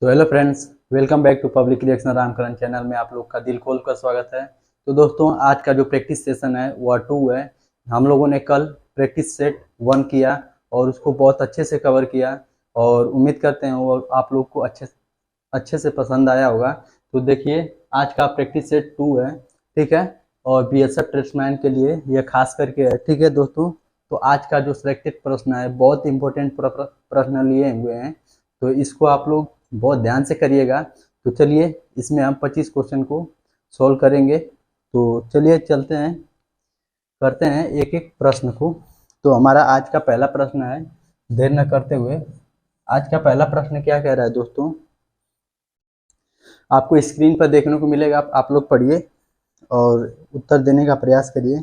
तो hello friends, welcome back to public reaction Ramkaran channel में आप लोग का दिल खोल कर स्वागत है। तो दोस्तों, आज का जो प्रैक्टिस सेशन है वह 2 है। हम लोगों ने कल प्रैक्टिस सेट 1 किया और उसको बहुत अच्छे से कवर किया और उम्मीद करते हैं वो आप लोग को अच्छे से पसंद आया होगा। तो देखिए, आज का प्रैक्टिस सेट 2 है, ठीक है। और बीएसएफ ट्रेड्समैन के लिए यह खास करके है, ठीक है दोस्तों। तो आज का जो सिलेक्टेड प्रश्न है बहुत इंपॉर्टेंट प्रश्न लिए हुए हैं, तो इसको आप लोग बहुत ध्यान से करिएगा। तो चलिए, इसमें हम 25 क्वेश्चन को सॉल्व करेंगे। तो चलिए चलते हैं, करते हैं एक एक प्रश्न को। तो हमारा आज का पहला प्रश्न है, देर न करते हुए आज का पहला प्रश्न क्या कह रहा है दोस्तों, आपको स्क्रीन पर देखने को मिलेगा। आप लोग पढ़िए और उत्तर देने का प्रयास करिए।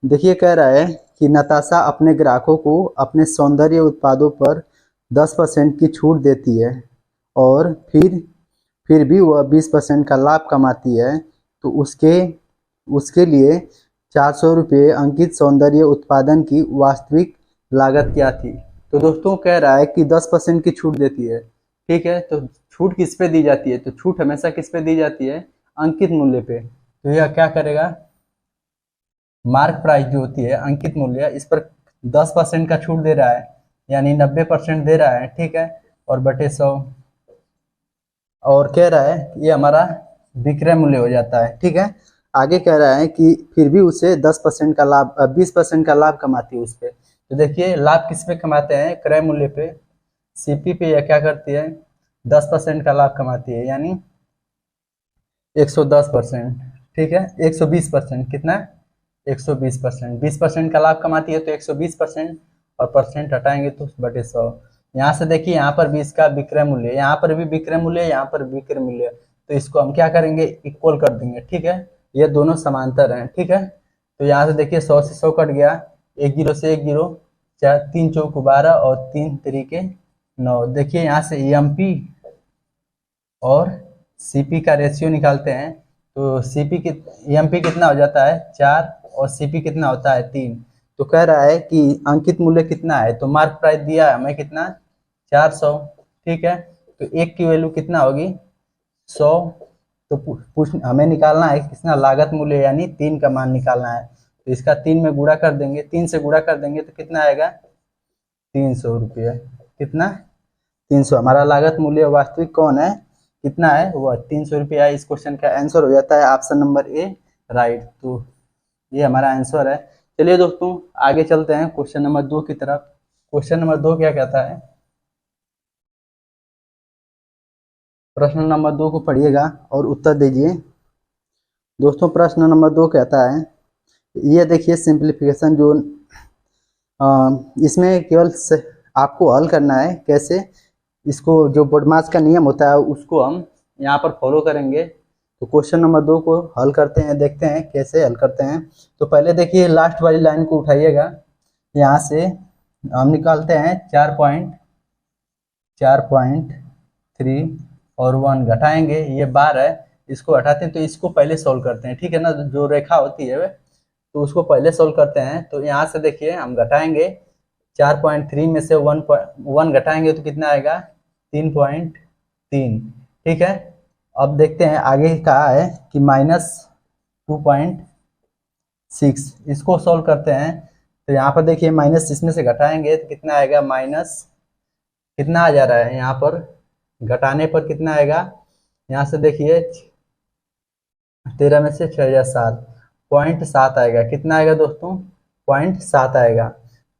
देखिए, कह रहा है कि नताशा अपने ग्राहकों को अपने सौंदर्य उत्पादों पर 10% की छूट देती है और फिर भी वह 20% का लाभ कमाती है। तो उसके उसके लिए 400 रुपये अंकित सौंदर्य उत्पादन की वास्तविक लागत क्या थी। तो दोस्तों, कह रहा है कि 10% की छूट देती है, ठीक है। तो छूट किस पे दी जाती है? तो छूट हमेशा किस पे दी जाती है? अंकित मूल्य पे। तो यह क्या करेगा, मार्क प्राइस जो होती है, अंकित मूल्य, इस पर 10% का छूट दे रहा है, यानी 90% दे रहा है, ठीक है। और बटे 100, और कह रहा है ये हमारा विक्रय मूल्य हो जाता है, ठीक है। आगे कह रहा है कि फिर भी उसे 10% का लाभ 20% का लाभ कमाती है उस पर। तो देखिए, लाभ किस पे कमाते हैं? क्रय मूल्य पे, सीपी पे। यह क्या करती है? 10% का लाभ कमाती है, यानी 110%, ठीक है। 120%, कितना? 120%। 20% का लाभ कमाती है तो 120%, और परसेंट हटाएंगे तो बटे 100। यहाँ से देखिए, यहाँ पर भी इसका विक्रय मूल्य, यहाँ पर भी विक्रय मूल्य, यहाँ पर विक्रय मूल्य, तो इसको हम क्या करेंगे? इक्वल कर देंगे, ठीक है। ये दोनों समांतर हैं, ठीक है। तो यहाँ से देखिए, 100 से 100 कट गया, एक जीरो से एक जीरो, चार तीन चौक 12 और तीन तरीके 9। देखिए, यहाँ से एमपी और सीपी का रेशियो निकालते हैं। तो सीपी की एमपी कितना हो जाता है? 4, और सीपी कितना होता है? 3। तो कह रहा है कि अंकित मूल्य कितना है? तो मार्क प्राइस दिया है हमें कितना? 400, ठीक है। तो एक की वैल्यू कितना होगी? 100। तो पूछ हमें निकालना है कितना? लागत मूल्य, यानी 3 का मान निकालना है। तो इसका 3 में गुणा कर देंगे, 3 से गुणा कर देंगे तो कितना आएगा? 300 रुपये। कितना? 300। हमारा लागत मूल्य वास्तविक कौन है, कितना है? वह 300 रुपया। इस क्वेश्चन का आंसर हो जाता है ऑप्शन नंबर ए, राइट। तो ये हमारा आंसर है। चलिए दोस्तों, आगे चलते हैं क्वेश्चन नंबर 2 की तरफ। क्वेश्चन नंबर 2 क्या कहता है? प्रश्न नंबर 2 को पढ़िएगा और उत्तर दीजिए। दोस्तों, प्रश्न नंबर 2 कहता है, ये देखिए सिंप्लीफिकेशन जो इसमें केवल आपको हल करना है। कैसे? इसको जो बोडमास का नियम होता है उसको हम यहाँ पर फॉलो करेंगे। तो क्वेश्चन नंबर 2 को हल करते हैं, देखते हैं कैसे हल करते हैं। तो पहले देखिए, लास्ट वाली लाइन को उठाइएगा। यहाँ से हम निकालते हैं 4.3 और 1 घटाएंगे, ये बार है, इसको हटाते हैं। तो इसको पहले सोल्व करते हैं, ठीक है ना। जो रेखा होती है तो उसको पहले सोल्व करते हैं। तो यहाँ से देखिए, हम घटाएंगे 4.3 में से 1 घटाएंगे तो कितना आएगा? 3.3, ठीक है। अब देखते हैं आगे कहा है कि -2.6, इसको सोल्व करते हैं। तो यहाँ पर देखिए, माइनस इसमें से घटाएंगे तो कितना आएगा? माइनस कितना आ जा रहा है यहाँ पर? घटाने पर कितना आएगा? यहाँ से देखिए, 13 में से 6 या 7, 0.7 आएगा। कितना आएगा दोस्तों? 0.7 आएगा।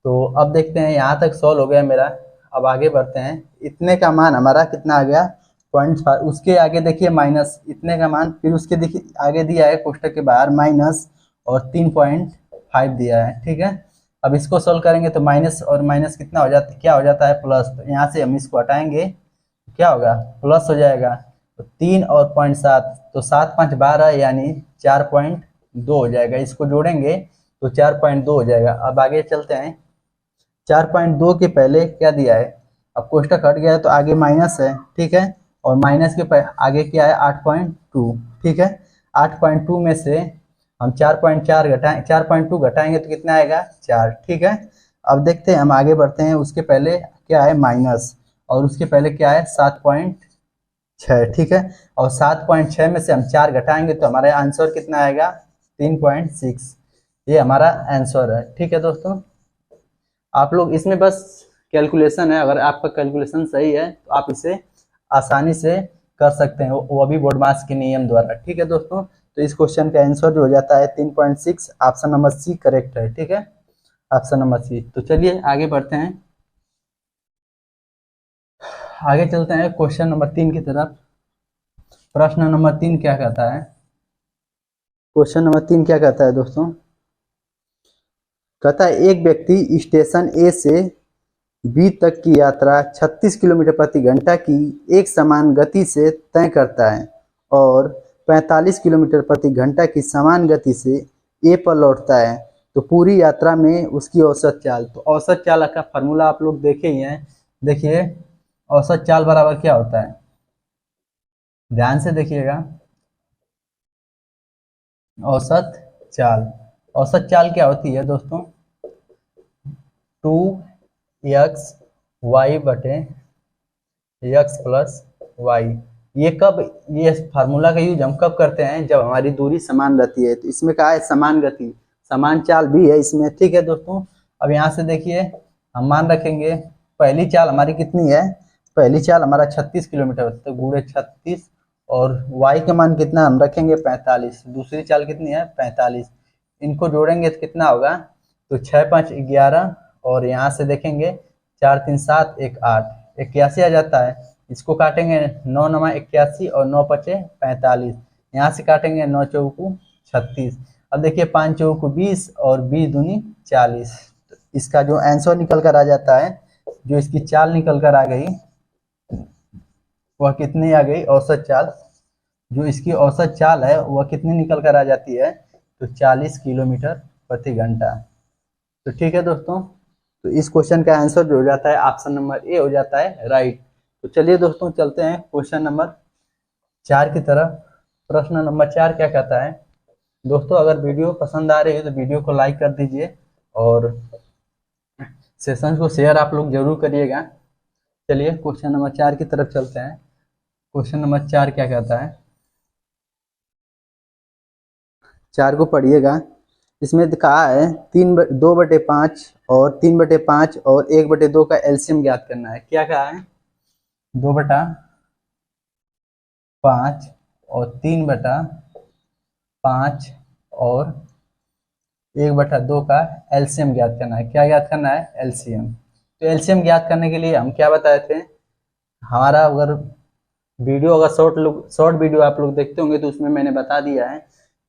तो अब देखते हैं, यहाँ तक सॉल्व हो गया मेरा। अब आगे बढ़ते हैं। इतने का मान हमारा कितना आ गया? 0.5। उसके आगे देखिए माइनस इतने का मान, फिर उसके देखिए आगे दिया है कोष्टक के बाहर माइनस, और 3.5 दिया है, ठीक है। अब इसको सोल्व करेंगे तो माइनस और माइनस कितना हो जाता है? क्या हो जाता है? प्लस। तो यहाँ से हम इसको हटाएंगे, क्या होगा? प्लस हो जाएगा। तो 3 और 0.7, तो 7 5 12, यानी 4.2 हो जाएगा। इसको जोड़ेंगे तो 4.2 हो जाएगा। अब आगे चलते हैं। 4.2 के पहले क्या दिया है? अब कोष्टक हट गया है तो आगे माइनस है, ठीक है। और माइनस के आगे क्या है? 8.2, ठीक है। 8.2 में से हम 4.4 घटाएं, 4.2 घटाएंगे तो कितना आएगा? 4, ठीक है। अब देखते हैं, हम आगे बढ़ते हैं। उसके पहले क्या है? माइनस, और उसके पहले क्या है? 7.2, 6, ठीक है। और 7.6 में से हम 4 घटाएंगे तो हमारा आंसर कितना आएगा, 3.6। ये हमारा आंसर है, ठीक है दोस्तों। आप लोग इसमें बस कैलकुलेशन है, अगर आपका कैलकुलेशन सही है तो आप इसे आसानी से कर सकते हैं, वो भी बोडमास के नियम द्वारा, ठीक है दोस्तों। तो इस क्वेश्चन का आंसर जो हो जाता है 3.6, ऑप्शन नंबर सी करेक्ट है, ठीक है, ऑप्शन नंबर सी। तो चलिए आगे बढ़ते हैं, आगे चलते हैं क्वेश्चन नंबर 3 की तरफ। प्रश्न नंबर 3 क्या कहता है, क्वेश्चन नंबर 3 क्या कहता है दोस्तों, कहता है एक व्यक्ति स्टेशन ए से बी तक की यात्रा 36 किलोमीटर प्रति घंटा की एक समान गति से तय करता है और 45 किलोमीटर प्रति घंटा की समान गति से ए पर लौटता है, तो पूरी यात्रा में उसकी औसत चाल। तो औसत चाल का फार्मूला आप लोग देखे ही हैं, देखिए औसत चाल बराबर क्या होता है, ध्यान से देखिएगा। औसत चाल, औसत चाल क्या होती है दोस्तों, 2x y x plus Y. ये कब, ये फार्मूला का यूज हम कब करते हैं, जब हमारी दूरी समान रहती है। तो इसमें कहा है समान गति, समान चाल भी है इसमें, ठीक है दोस्तों। अब यहाँ से देखिए हम मान रखेंगे पहली चाल हमारी कितनी है, पहली चाल हमारा 36 किलोमीटर, तो गुणे 36, और y का मान कितना हम रखेंगे 45, दूसरी चाल कितनी है 45, इनको जोड़ेंगे तो कितना होगा, तो 6 5 11, और यहाँ से देखेंगे 4 3 7 1 8, 81 आ जाता है। इसको काटेंगे 9 9 81 और 9 5 45, यहाँ से काटेंगे 9 चौकू 36। अब देखिए 5 चौकू 20 और 20 दूनी 40, तो इसका जो आंसर निकल कर आ जाता है, जो इसकी चाल निकल कर आ गई वह कितनी आ गई, औसत चाल, जो इसकी औसत चाल है वह कितनी निकल कर आ जाती है, तो 40 किलोमीटर प्रति घंटा। तो ठीक है दोस्तों, तो इस क्वेश्चन का आंसर जो हो जाता है ऑप्शन नंबर ए हो जाता है राइट। तो चलिए दोस्तों चलते हैं क्वेश्चन नंबर 4 की तरफ। प्रश्न नंबर 4 क्या कहता है दोस्तों, अगर वीडियो पसंद आ रही है तो वीडियो को लाइक कर दीजिए और सेशन को शेयर आप लोग जरूर करिएगा। चलिए क्वेश्चन नंबर 4 की तरफ चलते हैं। क्वेश्चन नंबर 4 क्या कहता है, 4 को पढ़िएगा। इसमें कहा है 2/5 और 3/5 और 1/2 का एलसीएम ज्ञात करना है। क्या कहा है, 2/5 और 3/5 और 1/2 का एलसीएम ज्ञात करना है। क्या ज्ञात करना है, एलसीएम। तो एलसीएम ज्ञात करने के लिए हम क्या बताए थे, हमारा अगर वीडियो, अगर शॉर्ट वीडियो आप लोग देखते होंगे तो उसमें मैंने बता दिया है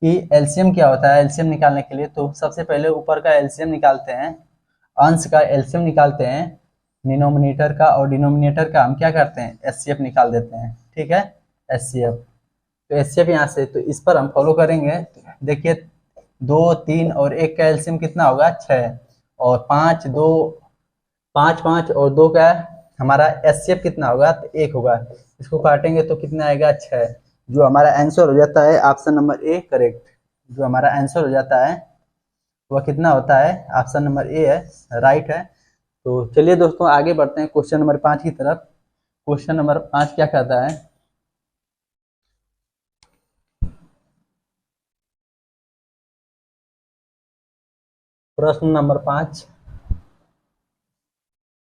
कि एलसीएम क्या होता है। एलसीएम निकालने के लिए तो सबसे पहले ऊपर का एलसीएम निकालते हैं, अंश का एलसीएम निकालते हैं डिनोमिनेटर का, और डिनोमिनेटर का हम क्या करते हैं एचसीएफ निकाल देते हैं, ठीक है, एचसीएफ। तो एचसीएफ यहाँ से, तो इस पर हम फॉलो करेंगे। देखिए 2 3 और 1 का एलसीएम कितना होगा 6, और 5 5 और 2 का हमारा एचसीएफ कितना होगा, तो 1 होगा। इसको काटेंगे तो कितना आएगा 6, जो हमारा आंसर हो जाता है ऑप्शन नंबर ए करेक्ट। जो हमारा आंसर हो जाता है वह कितना होता है, ऑप्शन नंबर ए है राइट है। तो चलिए दोस्तों आगे बढ़ते हैं क्वेश्चन नंबर 5 की तरफ। क्वेश्चन नंबर 5 क्या कहता है, प्रश्न नंबर 5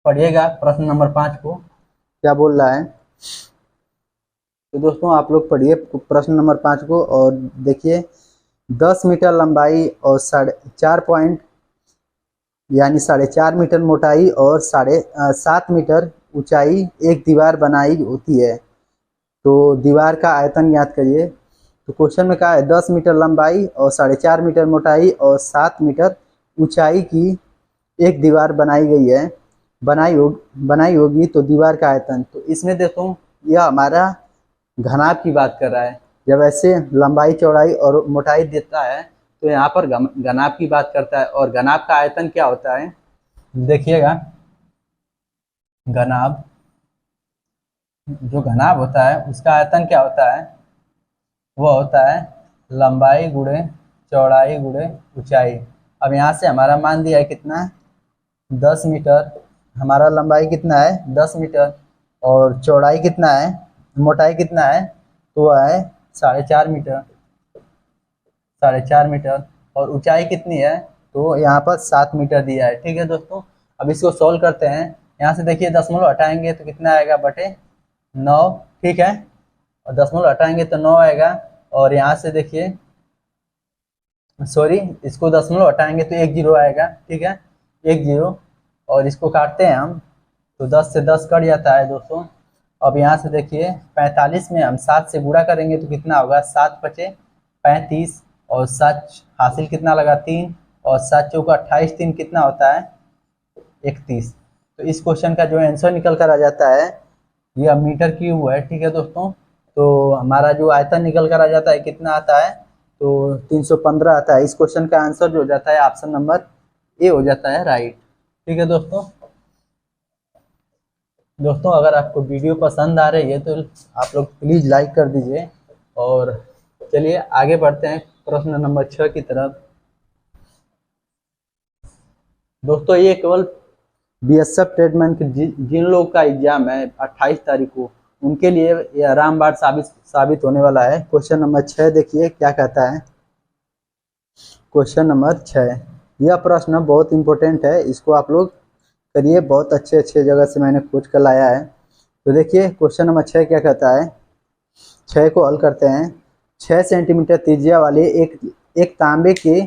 पढ़िएगा। प्रश्न नंबर 5 को क्या बोल रहा है, तो दोस्तों आप लोग पढ़िए प्रश्न नंबर 5 को और देखिए 10 मीटर लंबाई और 4.5 पॉइंट यानी 4.5 मीटर मोटाई और 7.5 मीटर ऊंचाई एक दीवार बनाई होती है, तो दीवार का आयतन ज्ञात करिए। तो क्वेश्चन में कहा है 10 मीटर लंबाई और 4.5 मीटर मोटाई और 7 मीटर ऊंचाई की एक दीवार बनाई गई है, बनाई होगी, तो दीवार का आयतन। तो इसमें देखो यह हमारा घनाभ की बात कर रहा है, जब ऐसे लंबाई चौड़ाई और मोटाई देता है तो यहाँ पर घनाभ की बात करता है। और घनाभ का आयतन क्या होता है, देखिएगा घनाभ, जो घनाभ होता है उसका आयतन क्या होता है, वो होता है लंबाई गुणे चौड़ाई गुणे ऊंचाई। अब यहाँ से हमारा मान दिया है कितना 10 मीटर, हमारा लंबाई कितना है 10 मीटर और चौड़ाई कितना है मोटाई कितना है, तो वह है 4.5 मीटर, 4.5 मीटर। और ऊंचाई कितनी है, तो यहाँ पर 7 मीटर दिया है। ठीक है दोस्तों, अब इसको सॉल्व करते हैं। यहाँ से देखिए दशमलव हटाएंगे तो कितना आएगा, बटे 9। ठीक है, और दशमलव हटाएंगे तो 9 आएगा। और यहाँ से देखिए, सॉरी, इसको दशमलव हटाएंगे तो 1 जीरो आएगा। ठीक है, 1 जीरो। और इसको काटते हैं हम, तो 10 से 10 कट जाता है दोस्तों। अब यहाँ से देखिए 45 में हम 7 से गुणा करेंगे तो कितना होगा, 7 पचे 35, और 7 हासिल कितना लगा, 3, और 7 चौका 28, 3 कितना होता है, 31। तो इस क्वेश्चन का जो आंसर निकल कर आ जाता है, यह मीटर क्यूब है। ठीक है दोस्तों, तो हमारा जो आयतन निकल कर आ जाता है कितना आता है, तो 315 आता है। इस क्वेश्चन का आंसर जो हो जाता है ऑप्शन नंबर ए हो जाता है, राइट। ठीक है दोस्तों, अगर आपको वीडियो पसंद आ रही है तो आप लोग प्लीज़ लाइक कर दीजिए। और चलिए आगे बढ़ते हैं प्रश्न नंबर 6 की तरफ। दोस्तों ये केवल बीएसएफ ट्रेडमैन के जिन लोग का एग्जाम है 28 तारीख को, उनके लिए यह रामबाण साबित होने वाला है। क्वेश्चन नंबर 6 देखिए क्या कहता है। क्वेश्चन नंबर 6, यह प्रश्न बहुत इंपॉर्टेंट है, इसको आप लोग करिए, बहुत अच्छे जगह से मैंने खोज कर लाया है। तो देखिए क्वेश्चन नंबर 6 क्या कहता है। 6 को हल करते हैं। 6 सेंटीमीटर त्रिज्या वाले एक तांबे के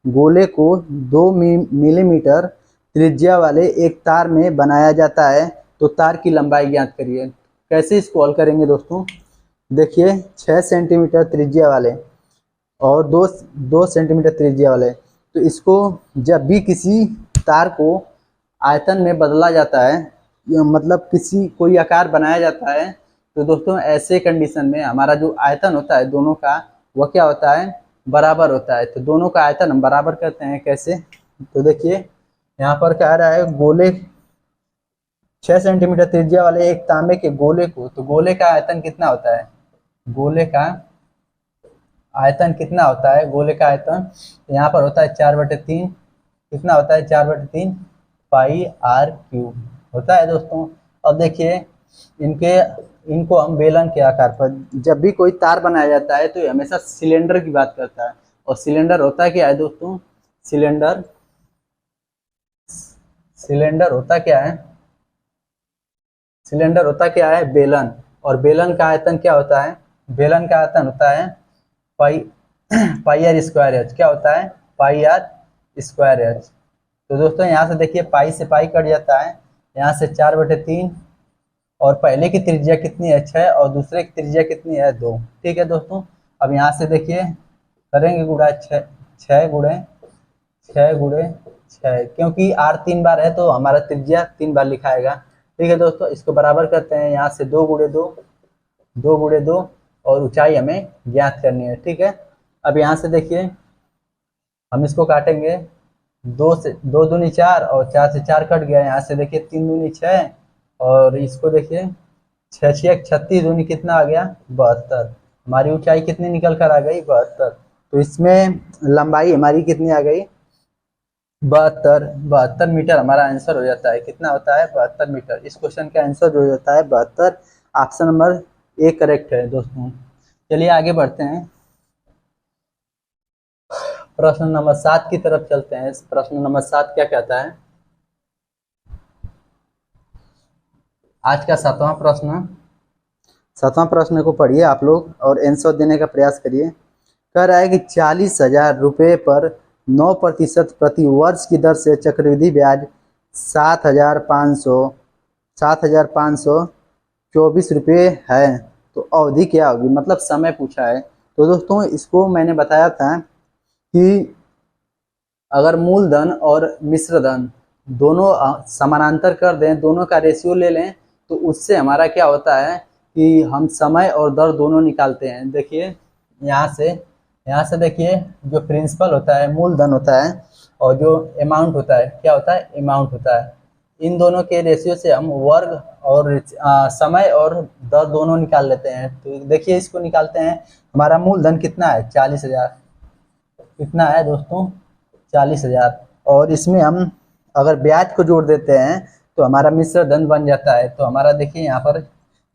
गोले को 2 मिलीमीटर त्रिज्या वाले एक तार में बनाया जाता है, तो तार की लंबाई ज्ञात करिए। कैसे इसको हल करेंगे दोस्तों, देखिए 6 सेंटीमीटर त्रिज्या वाले और 2 सेंटीमीटर त्रिज्या वाले, तो इसको जब भी किसी तार को आयतन में बदला जाता है, मतलब कोई आकार बनाया जाता है, तो दोस्तों ऐसे कंडीशन में हमारा जो आयतन होता है दोनों का, वह क्या होता है, बराबर होता है। तो दोनों का आयतन हम बराबर करते हैं। कैसे, तो देखिए यहाँ पर कह रहा है गोले 6 सेंटीमीटर त्रिज्या वाले एक तांबे के गोले को, तो गोले का आयतन कितना होता है, गोले का आयतन कितना होता है, गोले का आयतन यहाँ पर होता है 4/3। कितना होता है, 4/3 पाई आर क्यूब होता है दोस्तों। अब देखिए इनको हम बेलन के आकार पर, जब भी कोई तार बनाया जाता है तो ये हमेशा सिलेंडर की बात करता है। और सिलेंडर होता क्या है दोस्तों, सिलेंडर होता क्या है, सिलेंडर होता क्या है, बेलन। और बेलन का आयतन क्या होता है, बेलन का आयतन होता है पाई आर स्क्वायर एच। क्या होता है, पाई आर स्क्वायर एच। तो दोस्तों यहाँ से देखिए पाई से पाई कट जाता है, यहाँ से 4/3, और पहले की त्रिज्या कितनी है, 6, और दूसरे की त्रिज्या कितनी है, 2। ठीक है दोस्तों, अब यहाँ से देखिए करेंगे गुणा 6 गुणे 6, क्योंकि r 3 बार है तो हमारा त्रिज्या 3 बार लिखाएगा। ठीक है दोस्तों, इसको बराबर करते हैं। यहाँ से 2 गुणे 2, और ऊंचाई हमें ज्ञात करनी है। ठीक है, अब यहाँ से देखिए हम इसको काटेंगे, 2 दूनी 4, और 4 से 4 कट गया। यहाँ से देखिए 3 दूनी 6, और इसको देखिए 6 6 36 दूनी कितना आ गया, 72। हमारी ऊंचाई कितनी निकल कर आ गई, 72। तो इसमें लंबाई हमारी कितनी आ गई, 72 मीटर हमारा आंसर हो जाता है। कितना होता है, 72 मीटर। इस क्वेश्चन का आंसर जो हो जाता है 72। ऑप्शन नंबर ए करेक्ट है दोस्तों। चलिए आगे बढ़ते हैं, प्रश्न नंबर 7 की तरफ चलते हैं। प्रश्न नंबर 7 क्या कहता है, आज का 7वां प्रश्न को पढ़िए आप लोग और आंसर देने का प्रयास करिए। कह रहा है कि 40,000 रुपये पर 9% प्रति वर्ष की दर से चक्रवृद्धि ब्याज 7,524 रुपये है, तो अवधि क्या होगी, मतलब समय पूछा है। तो दोस्तों इसको मैंने बताया था कि अगर मूलधन और मिश्रधन दोनों समानांतर कर दें, दोनों का रेशियो ले लें, तो उससे हमारा क्या होता है कि हम समय और दर दोनों निकालते हैं। देखिए यहाँ से देखिए जो प्रिंसिपल होता है मूलधन होता है, और जो अमाउंट होता है क्या होता है, अमाउंट होता है। इन दोनों के रेशियो से हम वर्ग और समय और दर दोनों निकाल लेते हैं। तो देखिए इसको निकालते हैं, हमारा मूलधन कितना है, 40,000। कितना है दोस्तों, 40,000। और इसमें हम अगर ब्याज को जोड़ देते हैं तो हमारा मिश्र धन बन जाता है। तो हमारा देखिए यहाँ पर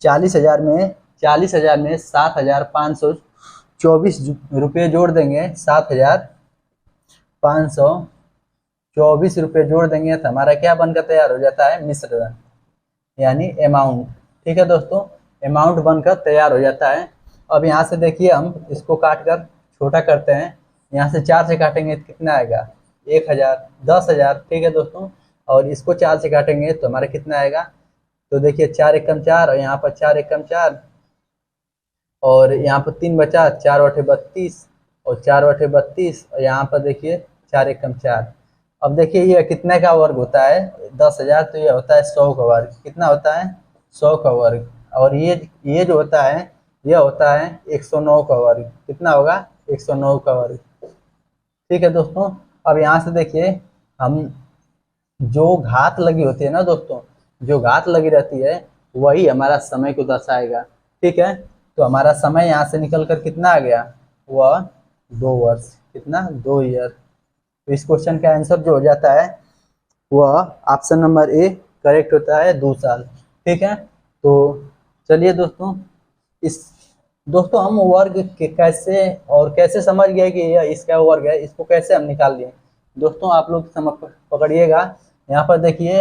40,000 में 40,000 में 7,524 रुपये जोड़ देंगे, 7,524 रुपये जोड़ देंगे तो हमारा क्या बनकर तैयार हो जाता है, मिश्रण यानी अमाउंट। ठीक है दोस्तों, अमाउंट बनकर तैयार हो जाता है। अब यहाँ से देखिए हम इसको काट कर छोटा करते हैं, यहाँ से 4 से काटेंगे तो कितना आएगा, 1,000, 10,000। ठीक है दोस्तों, और इसको 4 से काटेंगे तो हमारा कितना आएगा, तो देखिए 4 एकम 4 और यहाँ पर 4 एकम 4 और यहाँ पर 3 बचा, 4 बटे 32 और 4 बटे 32 और यहाँ पर देखिए 4 एकम 4। अब देखिए ये कितने का वर्ग होता है, 10,000, तो ये होता है 100 का वर्ग। कितना होता है, 100 का वर्ग। और ये जो होता है ये होता है 109 का वर्ग। कितना होगा, 109 का वर्ग। ठीक है दोस्तों, अब यहाँ से देखिए हम जो घात लगी होती है ना दोस्तों, जो घात लगी रहती है वही हमारा समय को दर्शाएगा। ठीक है, तो हमारा समय यहाँ से निकल कर कितना आ गया, वह 2 वर्ष। कितना, 2 ईयर। तो इस क्वेश्चन का आंसर जो हो जाता है वह ऑप्शन नंबर ए करेक्ट होता है, 2 साल। ठीक है, तो चलिए दोस्तों, दोस्तों हम वर्ग के कैसे समझ गए कि यह इसका वर्ग है, इसको कैसे हम निकाल लिए। दोस्तों आप लोग समझ पकड़िएगा, यहाँ पर देखिए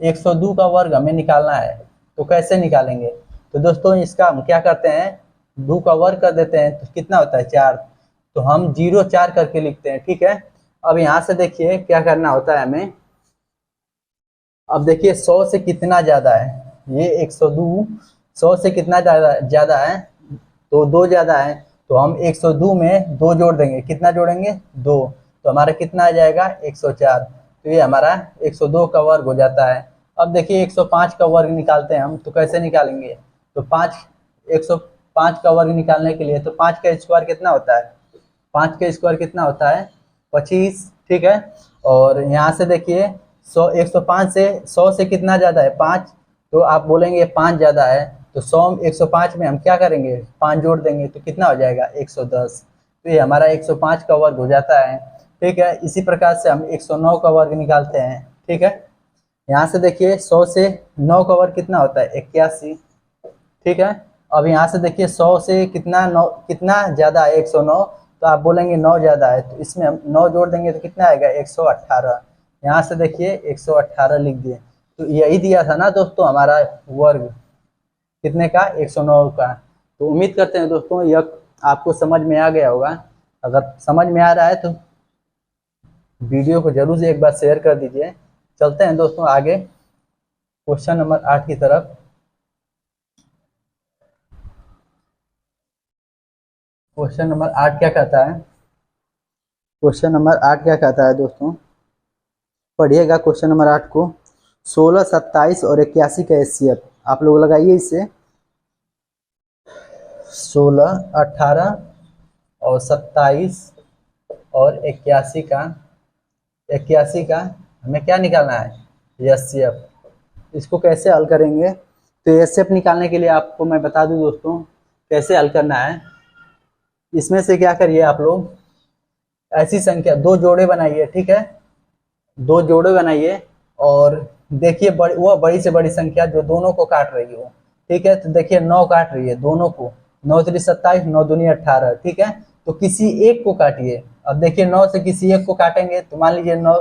102 का वर्ग हमें निकालना है, तो कैसे निकालेंगे। तो दोस्तों इसका हम क्या करते हैं, 2 का वर्ग कर देते हैं तो कितना होता है, 4। तो हम 0 4 करके लिखते हैं। ठीक है, अब यहाँ से देखिए क्या करना होता है हमें। अब देखिए 100 से कितना ज्यादा है, ये 102 100 से कितना ज्यादा है, तो 2 ज्यादा है, तो हम 102 में 2 जोड़ देंगे। कितना जोड़ेंगे, 2, तो हमारा कितना आ जाएगा, 104। तो ये हमारा 102 का वर्ग हो जाता है। अब देखिए 105 का वर्ग निकालते हैं हम, तो कैसे निकालेंगे, तो 105 का वर्ग निकालने के लिए तो 5 का स्क्वायर कितना होता है, 5 का स्क्वायर कितना होता है, 25। ठीक है, और यहाँ से देखिए 105 से 100 से कितना ज्यादा है, 5, तो आप बोलेंगे 5 ज्यादा है, तो 105 में हम क्या करेंगे, 5 जोड़ देंगे तो कितना हो जाएगा, 110। तो ये हमारा 105 का वर्ग हो जाता है। ठीक है, इसी प्रकार से हम 109 का वर्ग निकालते हैं। ठीक है, यहाँ से देखिए 100 से 9 का वर्ग कितना होता है, 81। ठीक है, अब यहाँ से देखिए 100 से कितना ज्यादा है, 109, तो आप बोलेंगे 9 ज्यादा है, तो इसमें हम 9 जोड़ देंगे तो कितना आएगा, 118। यहाँ से देखिए 118 लिख दिए। तो यही दिया था ना दोस्तों हमारा वर्ग, कितने का, 109 का। तो उम्मीद करते हैं दोस्तों यह आपको समझ में आ गया होगा। अगर समझ में आ रहा है तो वीडियो को जरूर से एक बार शेयर कर दीजिए। चलते हैं दोस्तों आगे क्वेश्चन नंबर 8 की तरफ। क्वेश्चन नंबर 8 क्या कहता है, क्वेश्चन नंबर 8 क्या कहता है दोस्तों, पढ़िएगा क्वेश्चन नंबर 8 को। 16, 27 और 81 का एचसीएफ आप लोग लगाइए इसे। 16, 18 और 27 और 81 का हमें क्या निकालना है, एचसीएफ। इसको कैसे हल करेंगे, तो एचसीएफ निकालने के लिए आपको मैं बता दूं दोस्तों कैसे हल करना है। इसमें से क्या करिए आप लोग, ऐसी संख्या 2 जोड़े बनाइए। ठीक है, 2 जोड़े बनाइए और देखिए वह बड़ी से बड़ी संख्या जो दोनों को काट रही हो। ठीक है, तो देखिए 9 काट रही है दोनों को, 9 3 27, 9 दूनी 18। ठीक है, तो किसी एक को काटिए। अब देखिए 9 से किसी एक को काटेंगे तो मान लीजिए 9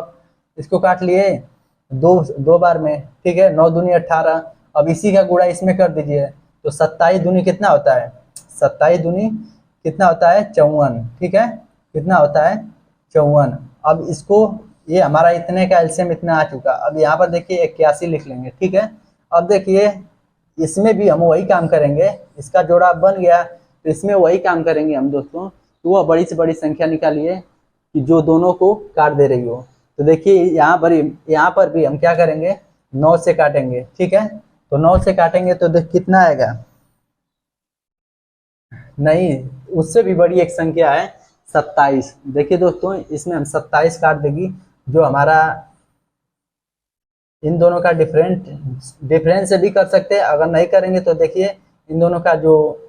इसको काट लिए दो बार में। ठीक है, 9 दूनी 18। अब इसी का गुणा इसमें कर दीजिए, तो 27 दूनी कितना होता है, 27 दूनी कितना होता है, 54। ठीक है, कितना होता है, 54। अब इसको, ये हमारा इतने का एलसीएम इतना आ चुका। अब यहाँ पर देखिए 81 लिख लेंगे। ठीक है, अब देखिए इसमें भी हम वही काम करेंगे, इसका जोड़ा बन गया तो इसमें वही काम करेंगे हम दोस्तों। तो वह बड़ी से बड़ी संख्या निकालिए कि जो दोनों को काट दे रही हो। तो देखिए यहाँ पर भी हम क्या करेंगे, 9 से काटेंगे। ठीक है, तो 9 से काटेंगे तो देख कितना आएगा, नहीं उससे भी बड़ी एक संख्या है 27। देखिए दोस्तों इसमें हम 27 काट देगी, जो हमारा इन दोनों का डिफरेंस से भी कर सकते हैं। अगर नहीं करेंगे तो देखिए इन दोनों का जो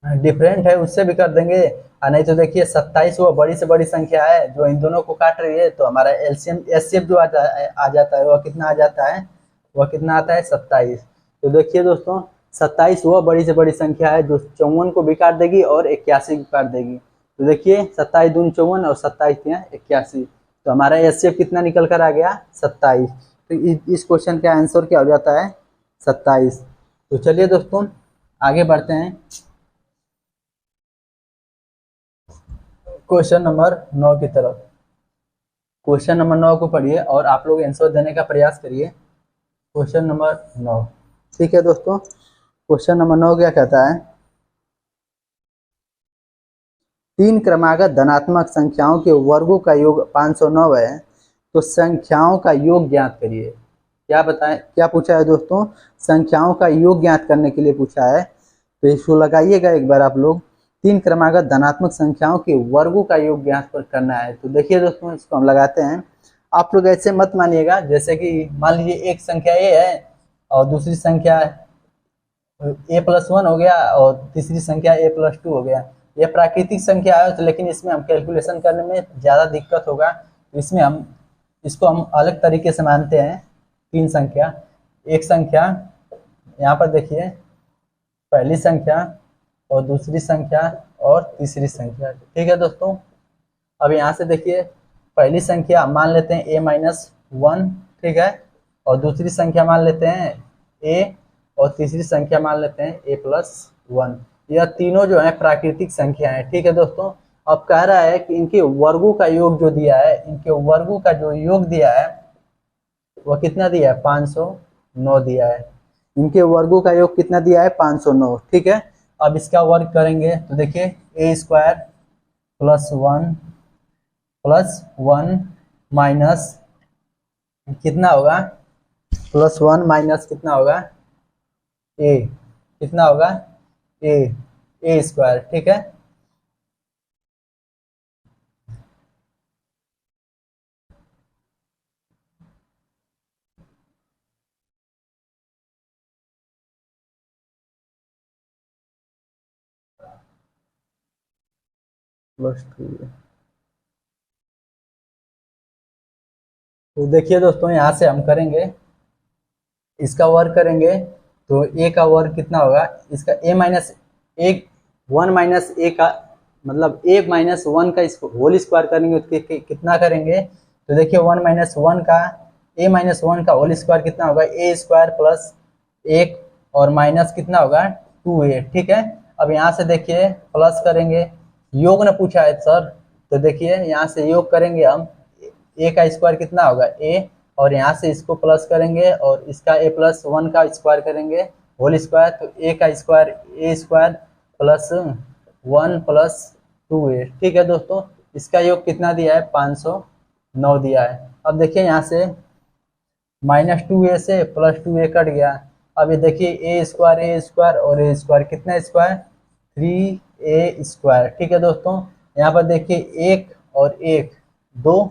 डिफरेंट है उससे भी कर देंगे, और नहीं तो देखिए 27 वो बड़ी से बड़ी संख्या है जो इन दोनों को काट रही है। तो हमारा एलसीएम एचसीएफ जो आ जाता है वह कितना आ जाता है, वह कितना आता है, 27। तो देखिए दोस्तों 27 वह बड़ी से बड़ी संख्या है जो 54 को भी काट देगी और 81 को काट देगी। तो देखिए 27 दूनी 54 और 27 तिया 81, तो हमारा एचसीएफ कितना निकल कर आ गया 27। तो इस क्वेश्चन का आंसर क्या हो जाता है 27। तो चलिए दोस्तों आगे बढ़ते हैं क्वेश्चन नंबर 9 की तरफ। क्वेश्चन नंबर 9 को पढ़िए और आप लोग आंसर देने का प्रयास करिए। क्वेश्चन नंबर 9, ठीक है दोस्तों। क्वेश्चन नंबर 9 क्या कहता है, 3 क्रमागत धनात्मक संख्याओं के वर्गों का योग 509 है, तो संख्याओं का योग ज्ञात करिए। क्या बताएं, क्या पूछा है दोस्तों, संख्याओं का योग ज्ञात करने के लिए पूछा है। तो इसको लगाइएगा एक बार आप लोग, 3 क्रमागत धनात्मक संख्याओं के वर्गों का योग ज्ञात करना है। तो देखिए दोस्तों इसको हम लगाते हैं। आप लोग ऐसे मत मानिएगा, जैसे कि मान लीजिए एक संख्या ए है और दूसरी संख्या a+1 हो गया और तीसरी संख्या a+2 हो गया। यह प्राकृतिक संख्या है, तो लेकिन इसमें हम कैलकुलेशन करने में ज़्यादा दिक्कत होगा, तो इसमें हम इसको अलग तरीके से मानते हैं। 3 संख्या, एक संख्या यहाँ पर देखिए, पहली संख्या और दूसरी संख्या और तीसरी संख्या, ठीक है दोस्तों। अब यहाँ से देखिए पहली संख्या मान लेते हैं a-1, ठीक है, और दूसरी संख्या मान लेते हैं a और तीसरी संख्या मान लेते हैं a+1। यह तीनों जो है प्राकृतिक संख्या है, ठीक है दोस्तों। अब कह रहा है कि इनके वर्गों का योग जो दिया है, इनके वर्गों का जो योग दिया है वह कितना दिया है 509 दिया है। इनके वर्गों का योग कितना दिया है 509, ठीक है। अब इसका वर्ग करेंगे तो देखिए a² +1 माइनस कितना होगा, +1 माइनस कितना होगा a, कितना होगा a², ठीक है। +2। तो देखिए दोस्तों यहाँ से हम करेंगे, इसका वर्ग करेंगे तो a का वर्ग कितना होगा, इसका a-1 माइनस a का मतलब a-1 का इसको होल स्क्वायर करेंगे तो कितना करेंगे। तो देखिए 1 का a-1 का होल स्क्वायर कितना होगा a² + 1 और माइनस कितना होगा 2a, ठीक है। अब यहाँ से देखिए प्लस करेंगे, योग ने पूछा है सर, तो देखिए यहाँ से योग करेंगे हम, a का स्क्वायर कितना होगा a, और यहाँ से इसको प्लस करेंगे और इसका a+1 का स्क्वायर करेंगे होल स्क्वायर, तो a का स्क्वायर a² +1 + 2a, ठीक है दोस्तों। इसका योग कितना दिया है 509 दिया है। अब देखिए यहाँ से -2a से +2a कट गया। अब ये देखिए a² और a² कितना स्क्वायर 3a², ठीक है दोस्तों। यहाँ पर देखिए 1 और 1 2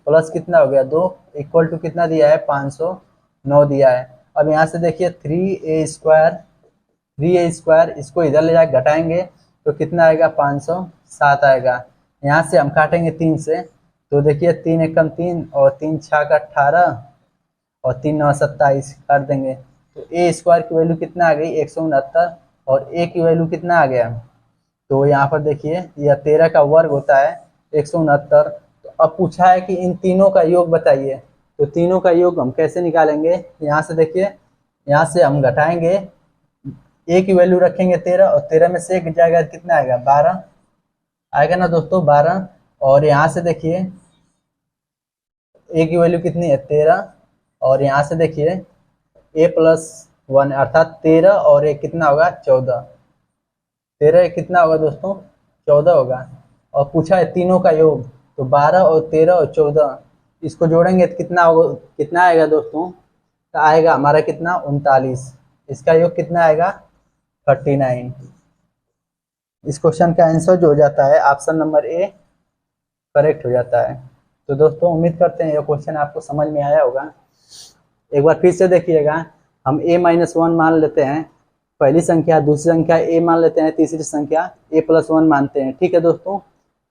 प्लस कितना हो गया 2 इक्वल टू कितना दिया है 509 दिया है। अब यहाँ से देखिए 3a², इसको इधर ले जाकर घटाएंगे तो कितना आएगा 507 आएगा। यहाँ से हम काटेंगे 3 से, तो देखिए 3 एकम 3 और 3 छः 18 और 3 9 27 कर देंगे, तो a² की वैल्यू कितना आ गई 169 और a की वैल्यू कितना आ गया। तो यहाँ पर देखिए यह 13 का वर्ग होता है 169। तो अब पूछा है कि इन तीनों का योग बताइए, तो तीनों का योग हम कैसे निकालेंगे। यहाँ से देखिए, यहाँ से हम घटाएंगे, a की वैल्यू रखेंगे 13 और 13 में से 1 जाएगा कितना आएगा 12 आएगा ना दोस्तों 12। और यहाँ से देखिए a की वैल्यू कितनी है 13 और यहाँ से देखिए a+1 अर्थात 13 और 1 कितना होगा 14, 13 कितना होगा दोस्तों 14 होगा। और पूछा है तीनों का योग, तो 12 और 13 और 14 इसको जोड़ेंगे तो कितना होगा, कितना आएगा दोस्तों, तो आएगा हमारा कितना 39। इसका योग कितना आएगा 39। इस क्वेश्चन का आंसर जो हो जाता है ऑप्शन नंबर ए करेक्ट हो जाता है। तो दोस्तों उम्मीद करते हैं यह क्वेश्चन आपको समझ में आया होगा। एक बार फिर से देखिएगा, हम a-1 मान लेते हैं पहली संख्या, दूसरी संख्या a मान लेते हैं, तीसरी संख्या a+1 मानते हैं, ठीक है दोस्तों।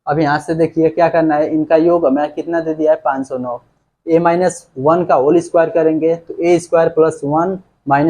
अब यहाँ से देखिए क्या करना है, इनका योग हमें कितना दे दिया है 509। a-1 का होल स्क्वायर करेंगे तो a² + 1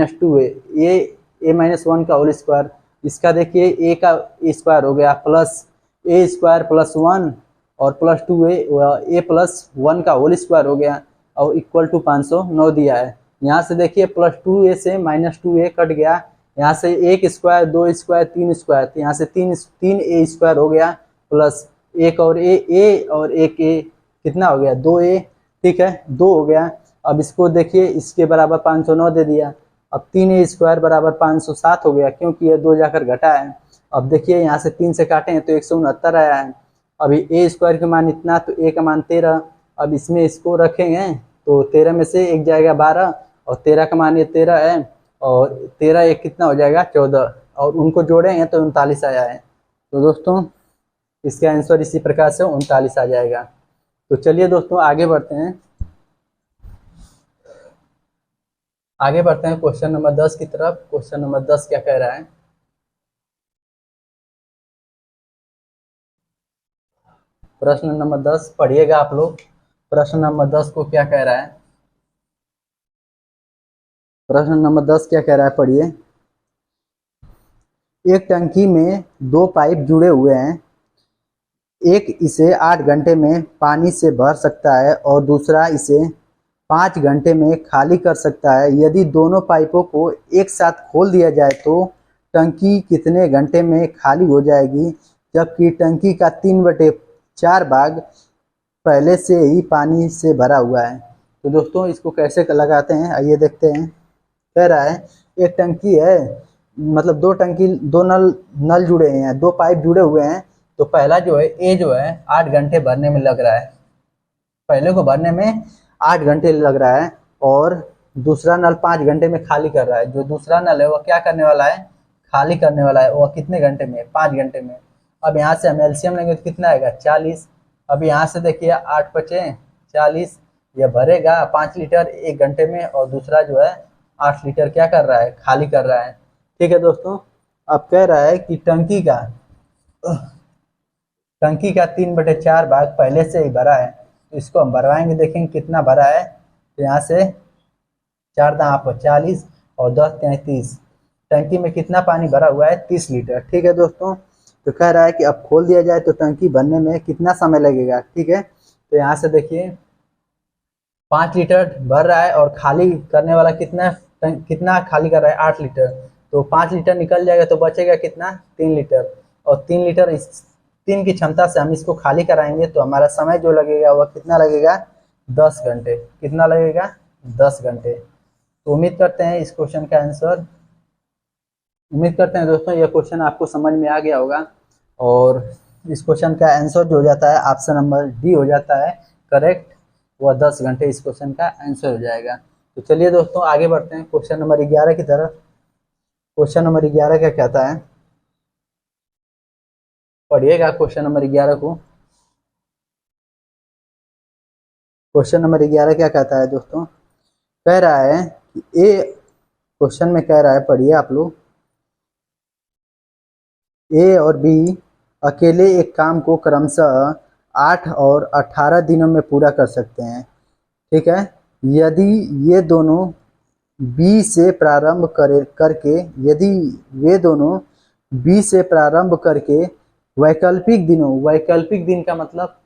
- 2a, ये a-1 का होल स्क्वायर, इसका देखिए a का स्क्वायर हो गया प्लस a स्क्वायर प्लस 1 और प्लस 2a a प्लस 1 का होल स्क्वायर हो गया और इक्वल टू 509 दिया है। यहाँ से देखिए प्लस 2a से माइनस 2a कट गया, यहाँ से एक स्क्वायर, दो स्क्वायर, तीन स्क्वायर, तो यहाँ से तीन a स्क्वायर हो गया प्लस एक और a और एक a कितना हो गया 2a, ठीक है 2 हो गया। अब इसको देखिए इसके बराबर 509 दे दिया। अब 3a स्क्वायर बराबर 507 हो गया क्योंकि ये 2 जाकर घटा है। अब देखिए यहाँ से 3 से काटे हैं तो 169 आया है। अभी a स्क्वायर का मान इतना तो a का मान 13। अब इसमें इसको रखेंगे तो 13 में से एक जाएगा 12 और 13 का मान ये 13 है और 13 एक कितना हो जाएगा 14 और उनको जोड़ेंगे तो 39 आया है। तो दोस्तों इसका आंसर इसी प्रकार से 39 आ जाएगा। तो चलिए दोस्तों आगे बढ़ते हैं, क्वेश्चन नंबर 10 की तरफ। क्वेश्चन नंबर 10 क्या कह रहा है? प्रश्न नंबर 10 पढ़िएगा आप लोग। प्रश्न नंबर 10 को क्या कह रहा है? प्रश्न नंबर 10 क्या कह रहा है, पढ़िए। एक टंकी में 2 पाइप जुड़े हुए हैं, एक इसे 8 घंटे में पानी से भर सकता है और दूसरा इसे 5 घंटे में खाली कर सकता है। यदि दोनों पाइपों को एक साथ खोल दिया जाए तो टंकी कितने घंटे में खाली हो जाएगी, जबकि टंकी का 3/4 भाग पहले से ही पानी से भरा हुआ है। तो दोस्तों इसको कैसे लगाते हैं आइए देखते हैं। कह रहा है एक टंकी है, मतलब दो नल जुड़े हैं, 2 पाइप जुड़े हुए हैं। तो पहला जो है ए जो है 8 घंटे भरने में लग रहा है, पहले को भरने में 8 घंटे लग रहा है और दूसरा नल 5 घंटे में खाली कर रहा है। जो दूसरा नल है वह क्या करने वाला है, खाली करने वाला है। वह कितने घंटे में, 5 घंटे में। अब यहाँ से हम एलसीएम लेंगे तो कितना आएगा 40। अब यहाँ से देखिए 8 बचे 40, यह भरेगा 5 लीटर 1 घंटे में और दूसरा जो है 8 लीटर क्या कर रहा है, खाली कर रहा है। ठीक है दोस्तों। अब कह रहा है कि टंकी का 3/4 भाग पहले से ही भरा है, तो इसको हम भरवाएंगे, देखेंगे कितना भरा है। तो यहाँ से 4 दाम आपको 40 और 10 33, टंकी में कितना पानी भरा हुआ है 30 लीटर। ठीक है दोस्तों। तो कह रहा है कि अब खोल दिया जाए तो टंकी भरने में कितना समय लगेगा। ठीक है, तो यहाँ से देखिए 5 लीटर भर रहा है और खाली करने वाला कितना खाली कर रहा है 8 लीटर। तो 5 लीटर निकल जाएगा तो बचेगा कितना 3 लीटर, और 3 लीटर इस 3 की क्षमता से हम इसको खाली कराएंगे तो हमारा समय जो लगेगा वह कितना लगेगा 10 घंटे। कितना लगेगा 10 घंटे। तो उम्मीद करते हैं इस क्वेश्चन का आंसर, उम्मीद करते हैं दोस्तों यह क्वेश्चन आपको समझ में आ गया होगा और इस क्वेश्चन का आंसर जो हो जाता है ऑप्शन नंबर डी हो जाता है करेक्ट, वह 10 घंटे इस क्वेश्चन का आंसर हो जाएगा। तो चलिए दोस्तों आगे बढ़ते हैं क्वेश्चन नंबर 11 की तरफ। क्वेश्चन नंबर 11 क्या कहता है, पढ़िएगा क्वेश्चन नंबर 11 को। क्वेश्चन नंबर 11 क्या कहता है दोस्तों, कह रहा है कि ए, क्वेश्चन में कह रहा है, पढ़िए आप लोग, ए और बी अकेले एक काम को क्रमशः 8 और 18 दिनों में पूरा कर सकते हैं। ठीक है, यदि ये दोनों बी से प्रारंभ यदि वे दोनों बी से प्रारंभ करके वैकल्पिक दिन का मतलब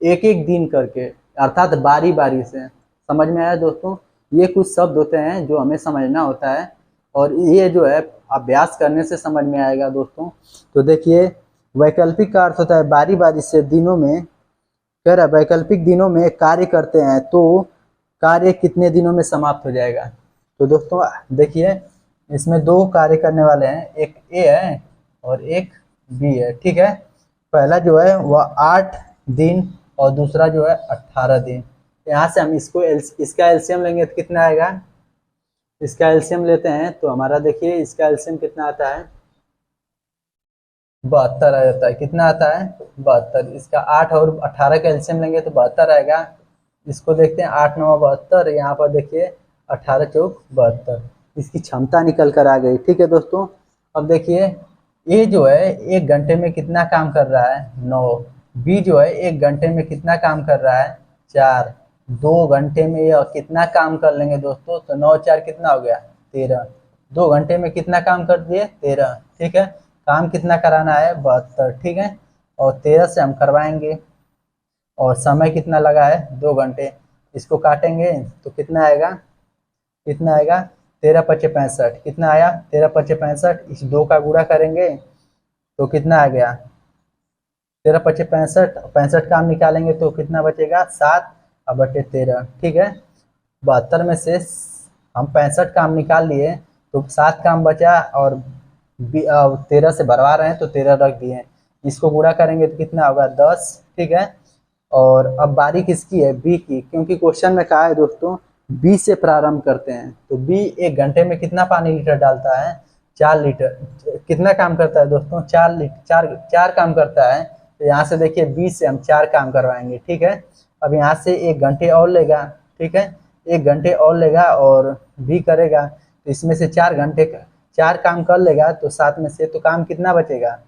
एक एक दिन करके, अर्थात बारी बारी से, समझ में आया दोस्तों। ये कुछ शब्द होते हैं जो हमें समझना होता है और ये जो है अभ्यास करने से समझ में आएगा दोस्तों। तो देखिए वैकल्पिक का अर्थ होता है बारी बारी से दिनों में, कह रहा है वैकल्पिक दिनों में कार्य करते हैं तो कार्य कितने दिनों में समाप्त हो जाएगा। तो दोस्तों देखिए इसमें 2 कार्य करने वाले हैं, एक ए है और एक बी है। ठीक है, पहला जो है वह 8 दिन और दूसरा जो है 18 दिन। यहाँ से हम इसका एलसीएम लेंगे तो कितना आएगा, इसका एलसीएम लेते हैं तो हमारा देखिए इसका एलसीएम कितना आता है 72 आ जाता है। कितना आता है 72। इसका 8 और 18 का एलसीएम लेंगे तो 72 आएगा। इसको देखते हैं 8 9 72, यहाँ पर देखिए 18 चौक 72, इसकी क्षमता निकल कर आ गई। ठीक है दोस्तों। अब देखिए ए जो है 1 घंटे में कितना काम कर रहा है 9, बी जो है 1 घंटे में कितना काम कर रहा है 4, 2 घंटे में यह कितना काम कर लेंगे दोस्तों, तो 9 4 कितना हो गया 13, 2 घंटे में कितना काम कर दिए 13, ठीक है। काम कितना कराना है 72, ठीक है। और 13 से हम करवाएंगे और समय कितना लगा है 2 घंटे। इसको काटेंगे तो कितना आएगा, कितना आएगा 13×5 = 65, कितना आया 13×5 = 65। इस 2 का गुणा करेंगे तो कितना आ गया 13×5 = 65, 65 काम निकालेंगे तो कितना बचेगा 7/13, ठीक है। 72 में से हम 65 काम निकाल लिए तो 7 काम बचा और 13 से भरवा रहे हैं तो 13 रख दिए। इसको गुणा करेंगे तो कितना होगा 10, ठीक है। और अब बारी किसकी है बी की, क्योंकि क्वेश्चन में कहा है दोस्तों बी से प्रारंभ करते हैं। तो बी 1 घंटे में कितना पानी लीटर डालता है 4 लीटर। कितना काम करता है दोस्तों 4 लीटर, 4 काम करता है। तो यहाँ से देखिए 20 से हम 4 काम करवाएंगे, ठीक है। अब यहाँ से 1 घंटे और लेगा, ठीक है। 1 घंटे और लेगा और भी करेगा तो इसमें से 4 घंटे 4 काम कर लेगा तो 7 में से तो काम कितना बचेगा,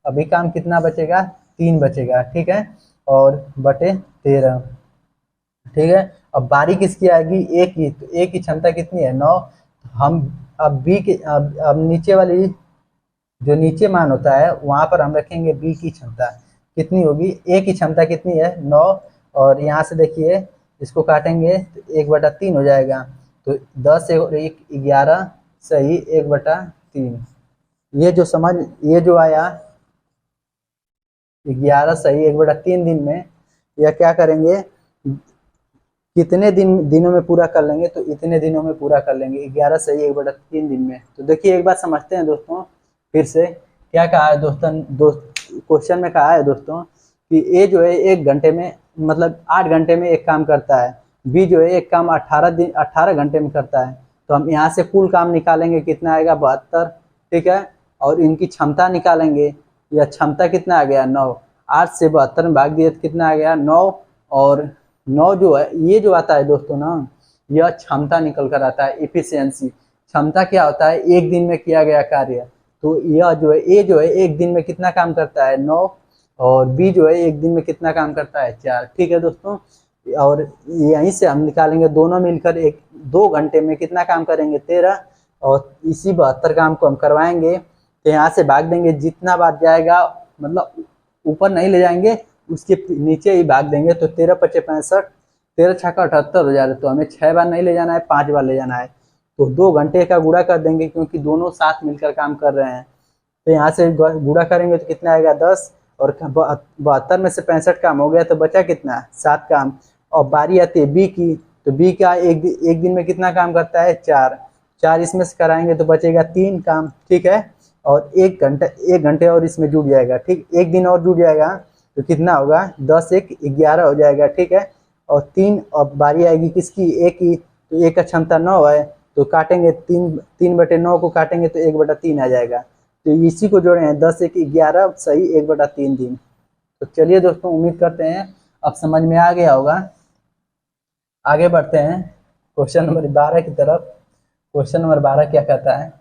अभी काम कितना बचेगा 3 बचेगा, ठीक है। और बटे 13, ठीक है। अब बारी किसकी आएगी ए की, तो ए की क्षमता कितनी है 9। हम अब बी के अब नीचे वाली जो नीचे मान होता है वहां पर हम रखेंगे बी की क्षमता कितनी होगी, ए की क्षमता कितनी है 9। और यहाँ से देखिए इसको काटेंगे तो 1/3 हो जाएगा। तो 10 और 1 11 सही 1/3। ये जो आया 11 सही 1/3 दिन में, या क्या करेंगे कितने दिनों में पूरा कर लेंगे, तो इतने दिनों में पूरा कर लेंगे 11 सही 1/3 दिन में। तो देखिए एक बार समझते हैं दोस्तों फिर से क्या कहा है दोस्तों, क्वेश्चन में कहा है दोस्तों कि ए जो है 1 घंटे में मतलब 8 घंटे में एक काम करता है, बी जो है एक काम 18 घंटे में करता है। तो हम यहाँ से कुल काम निकालेंगे कितना आएगा 72, ठीक है। और इनकी क्षमता निकालेंगे, या क्षमता कितना आ गया 9, 8 से 72 में भाग दिया तो कितना आ गया 9। और 9 जो है ये जो आता है दोस्तों ना, यह क्षमता निकल कर आता है इफिशियंसी। क्षमता क्या होता है 1 दिन में किया गया कार्य। तो यह जो है ए जो है 1 दिन में कितना काम करता है 9, और बी जो है 1 दिन में कितना काम करता है 4, ठीक है दोस्तों। और यहीं से हम निकालेंगे दोनों मिलकर 2 घंटे में कितना काम करेंगे 13, और इसी 72 काम को हम करवाएंगे। तो यहाँ से भाग देंगे, जितना बार जाएगा मतलब ऊपर नहीं ले जाएंगे उसके नीचे ही भाग देंगे। तो 13×5 = 65, 13×6 = 78 हो जा रहा है। तो हमें 6 बार नहीं ले जाना है 5 बार ले जाना है। तो 2 घंटे का गुणा कर देंगे क्योंकि दोनों साथ मिलकर काम कर रहे हैं। तो यहाँ से गुणा करेंगे तो कितना आएगा 10, और 72 में से 65 काम हो गया तो बचा कितना 7 काम। और बारी आती है बी की, तो बी का एक दिन में कितना काम करता है 4 इसमें से कराएंगे तो बचेगा 3 काम, ठीक है। और 1 घंटे और इसमें जुड़ जाएगा, ठीक, 1 दिन और जुड़ जाएगा तो कितना होगा 10 1 11 हो जाएगा, ठीक है। और 3 अब बारी आएगी किसकी ए की, तो ए का क्षमता 9 है तो काटेंगे 3/9 को काटेंगे तो 1/3 आ जाएगा। तो इसी को जोड़े हैं 10 1 11 सही 1/3 दिन। तो चलिए दोस्तों उम्मीद करते हैं अब समझ में आ गया होगा। आगे बढ़ते हैं क्वेश्चन नंबर 12 की तरफ। क्वेश्चन नंबर 12 क्या कहता है,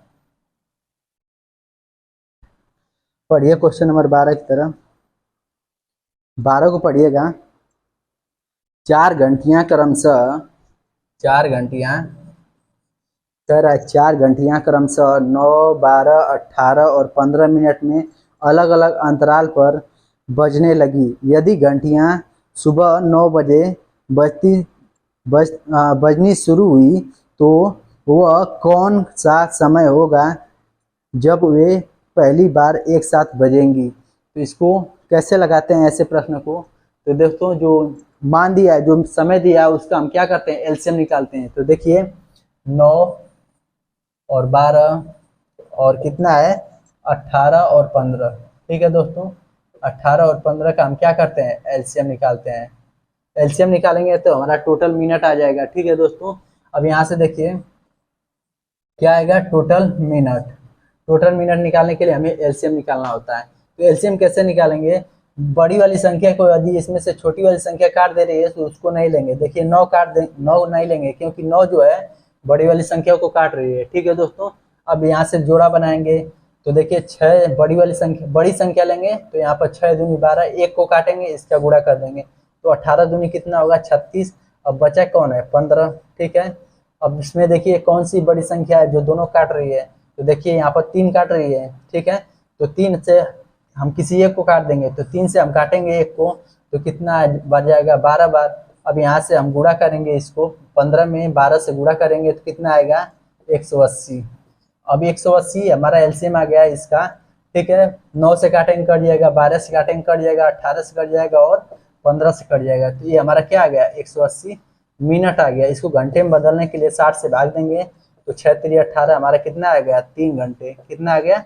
पढ़िए क्वेश्चन नंबर 12 की तरफ। 12 को पढ़िएगा। 4 घंटियां क्रमशः 4 घंटियां कह रहा है 4 घंटियां क्रमशः 9 12 18 और 15 मिनट में अलग अलग अंतराल पर बजने लगी। यदि घंटियां सुबह 9 बजे बजनी शुरू हुई तो वह कौन सा समय होगा जब वे पहली बार एक साथ बजेंगी। तो इसको कैसे लगाते हैं ऐसे प्रश्न को, तो दोस्तों जो मान दिया है जो समय दिया है उसका हम क्या करते हैं एलसीएम निकालते हैं। तो देखिए 9 और 12 और कितना है 18 और 15, ठीक है दोस्तों। 18 और 15 का हम क्या करते हैं एलसीएम निकालते हैं। एलसीएम निकालेंगे तो हमारा टोटल मिनट आ जाएगा, ठीक है दोस्तों। अब यहाँ से देखिए क्या आएगा टोटल मिनट। टोटल मिनट निकालने के लिए हमें एलसीएम निकालना होता है। तो एलसीएम कैसे निकालेंगे, बड़ी वाली संख्या को यदि इसमें से छोटी वाली संख्या काट दे रही है तो उसको नहीं लेंगे। देखिए 9 नहीं लेंगे क्योंकि 9 जो है बड़ी वाली संख्या को काट रही है, ठीक है दोस्तों। अब यहाँ से जोड़ा बनाएंगे तो देखिए 6 बड़ी संख्या लेंगे तो यहाँ पर 6 दूनी 12, 1 को काटेंगे इसका गुणा कर देंगे तो 18 दूनी कितना होगा 36। अब बचा कौन है 15, ठीक है। अब इसमें देखिए कौन सी बड़ी संख्या है जो दोनों काट रही है, तो देखिए यहाँ पर 3 काट रही है, ठीक है। तो 3 से हम किसी एक को काट देंगे, तो 3 से हम काटेंगे एक को, तो कितना बार जाएगा, 12 बार। अब यहाँ से हम गुणा करेंगे इसको, 15 में 12 से गुणा करेंगे तो कितना आएगा, 180। अब 180 हमारा एलसीएम आ गया इसका, ठीक है। 9 से काटेंगे कट जाएगा, 12 से काटेंगे कट जाएगा, 18 से कट जाएगा और 15 से कट जाएगा। तो ये हमारा क्या आ गया, 180 मिनट आ गया। इसको घंटे में बदलने के लिए 60 से भाग देंगे, तो 6 3 18, हमारा कितना आ गया, 3 घंटे। कितना आ गया,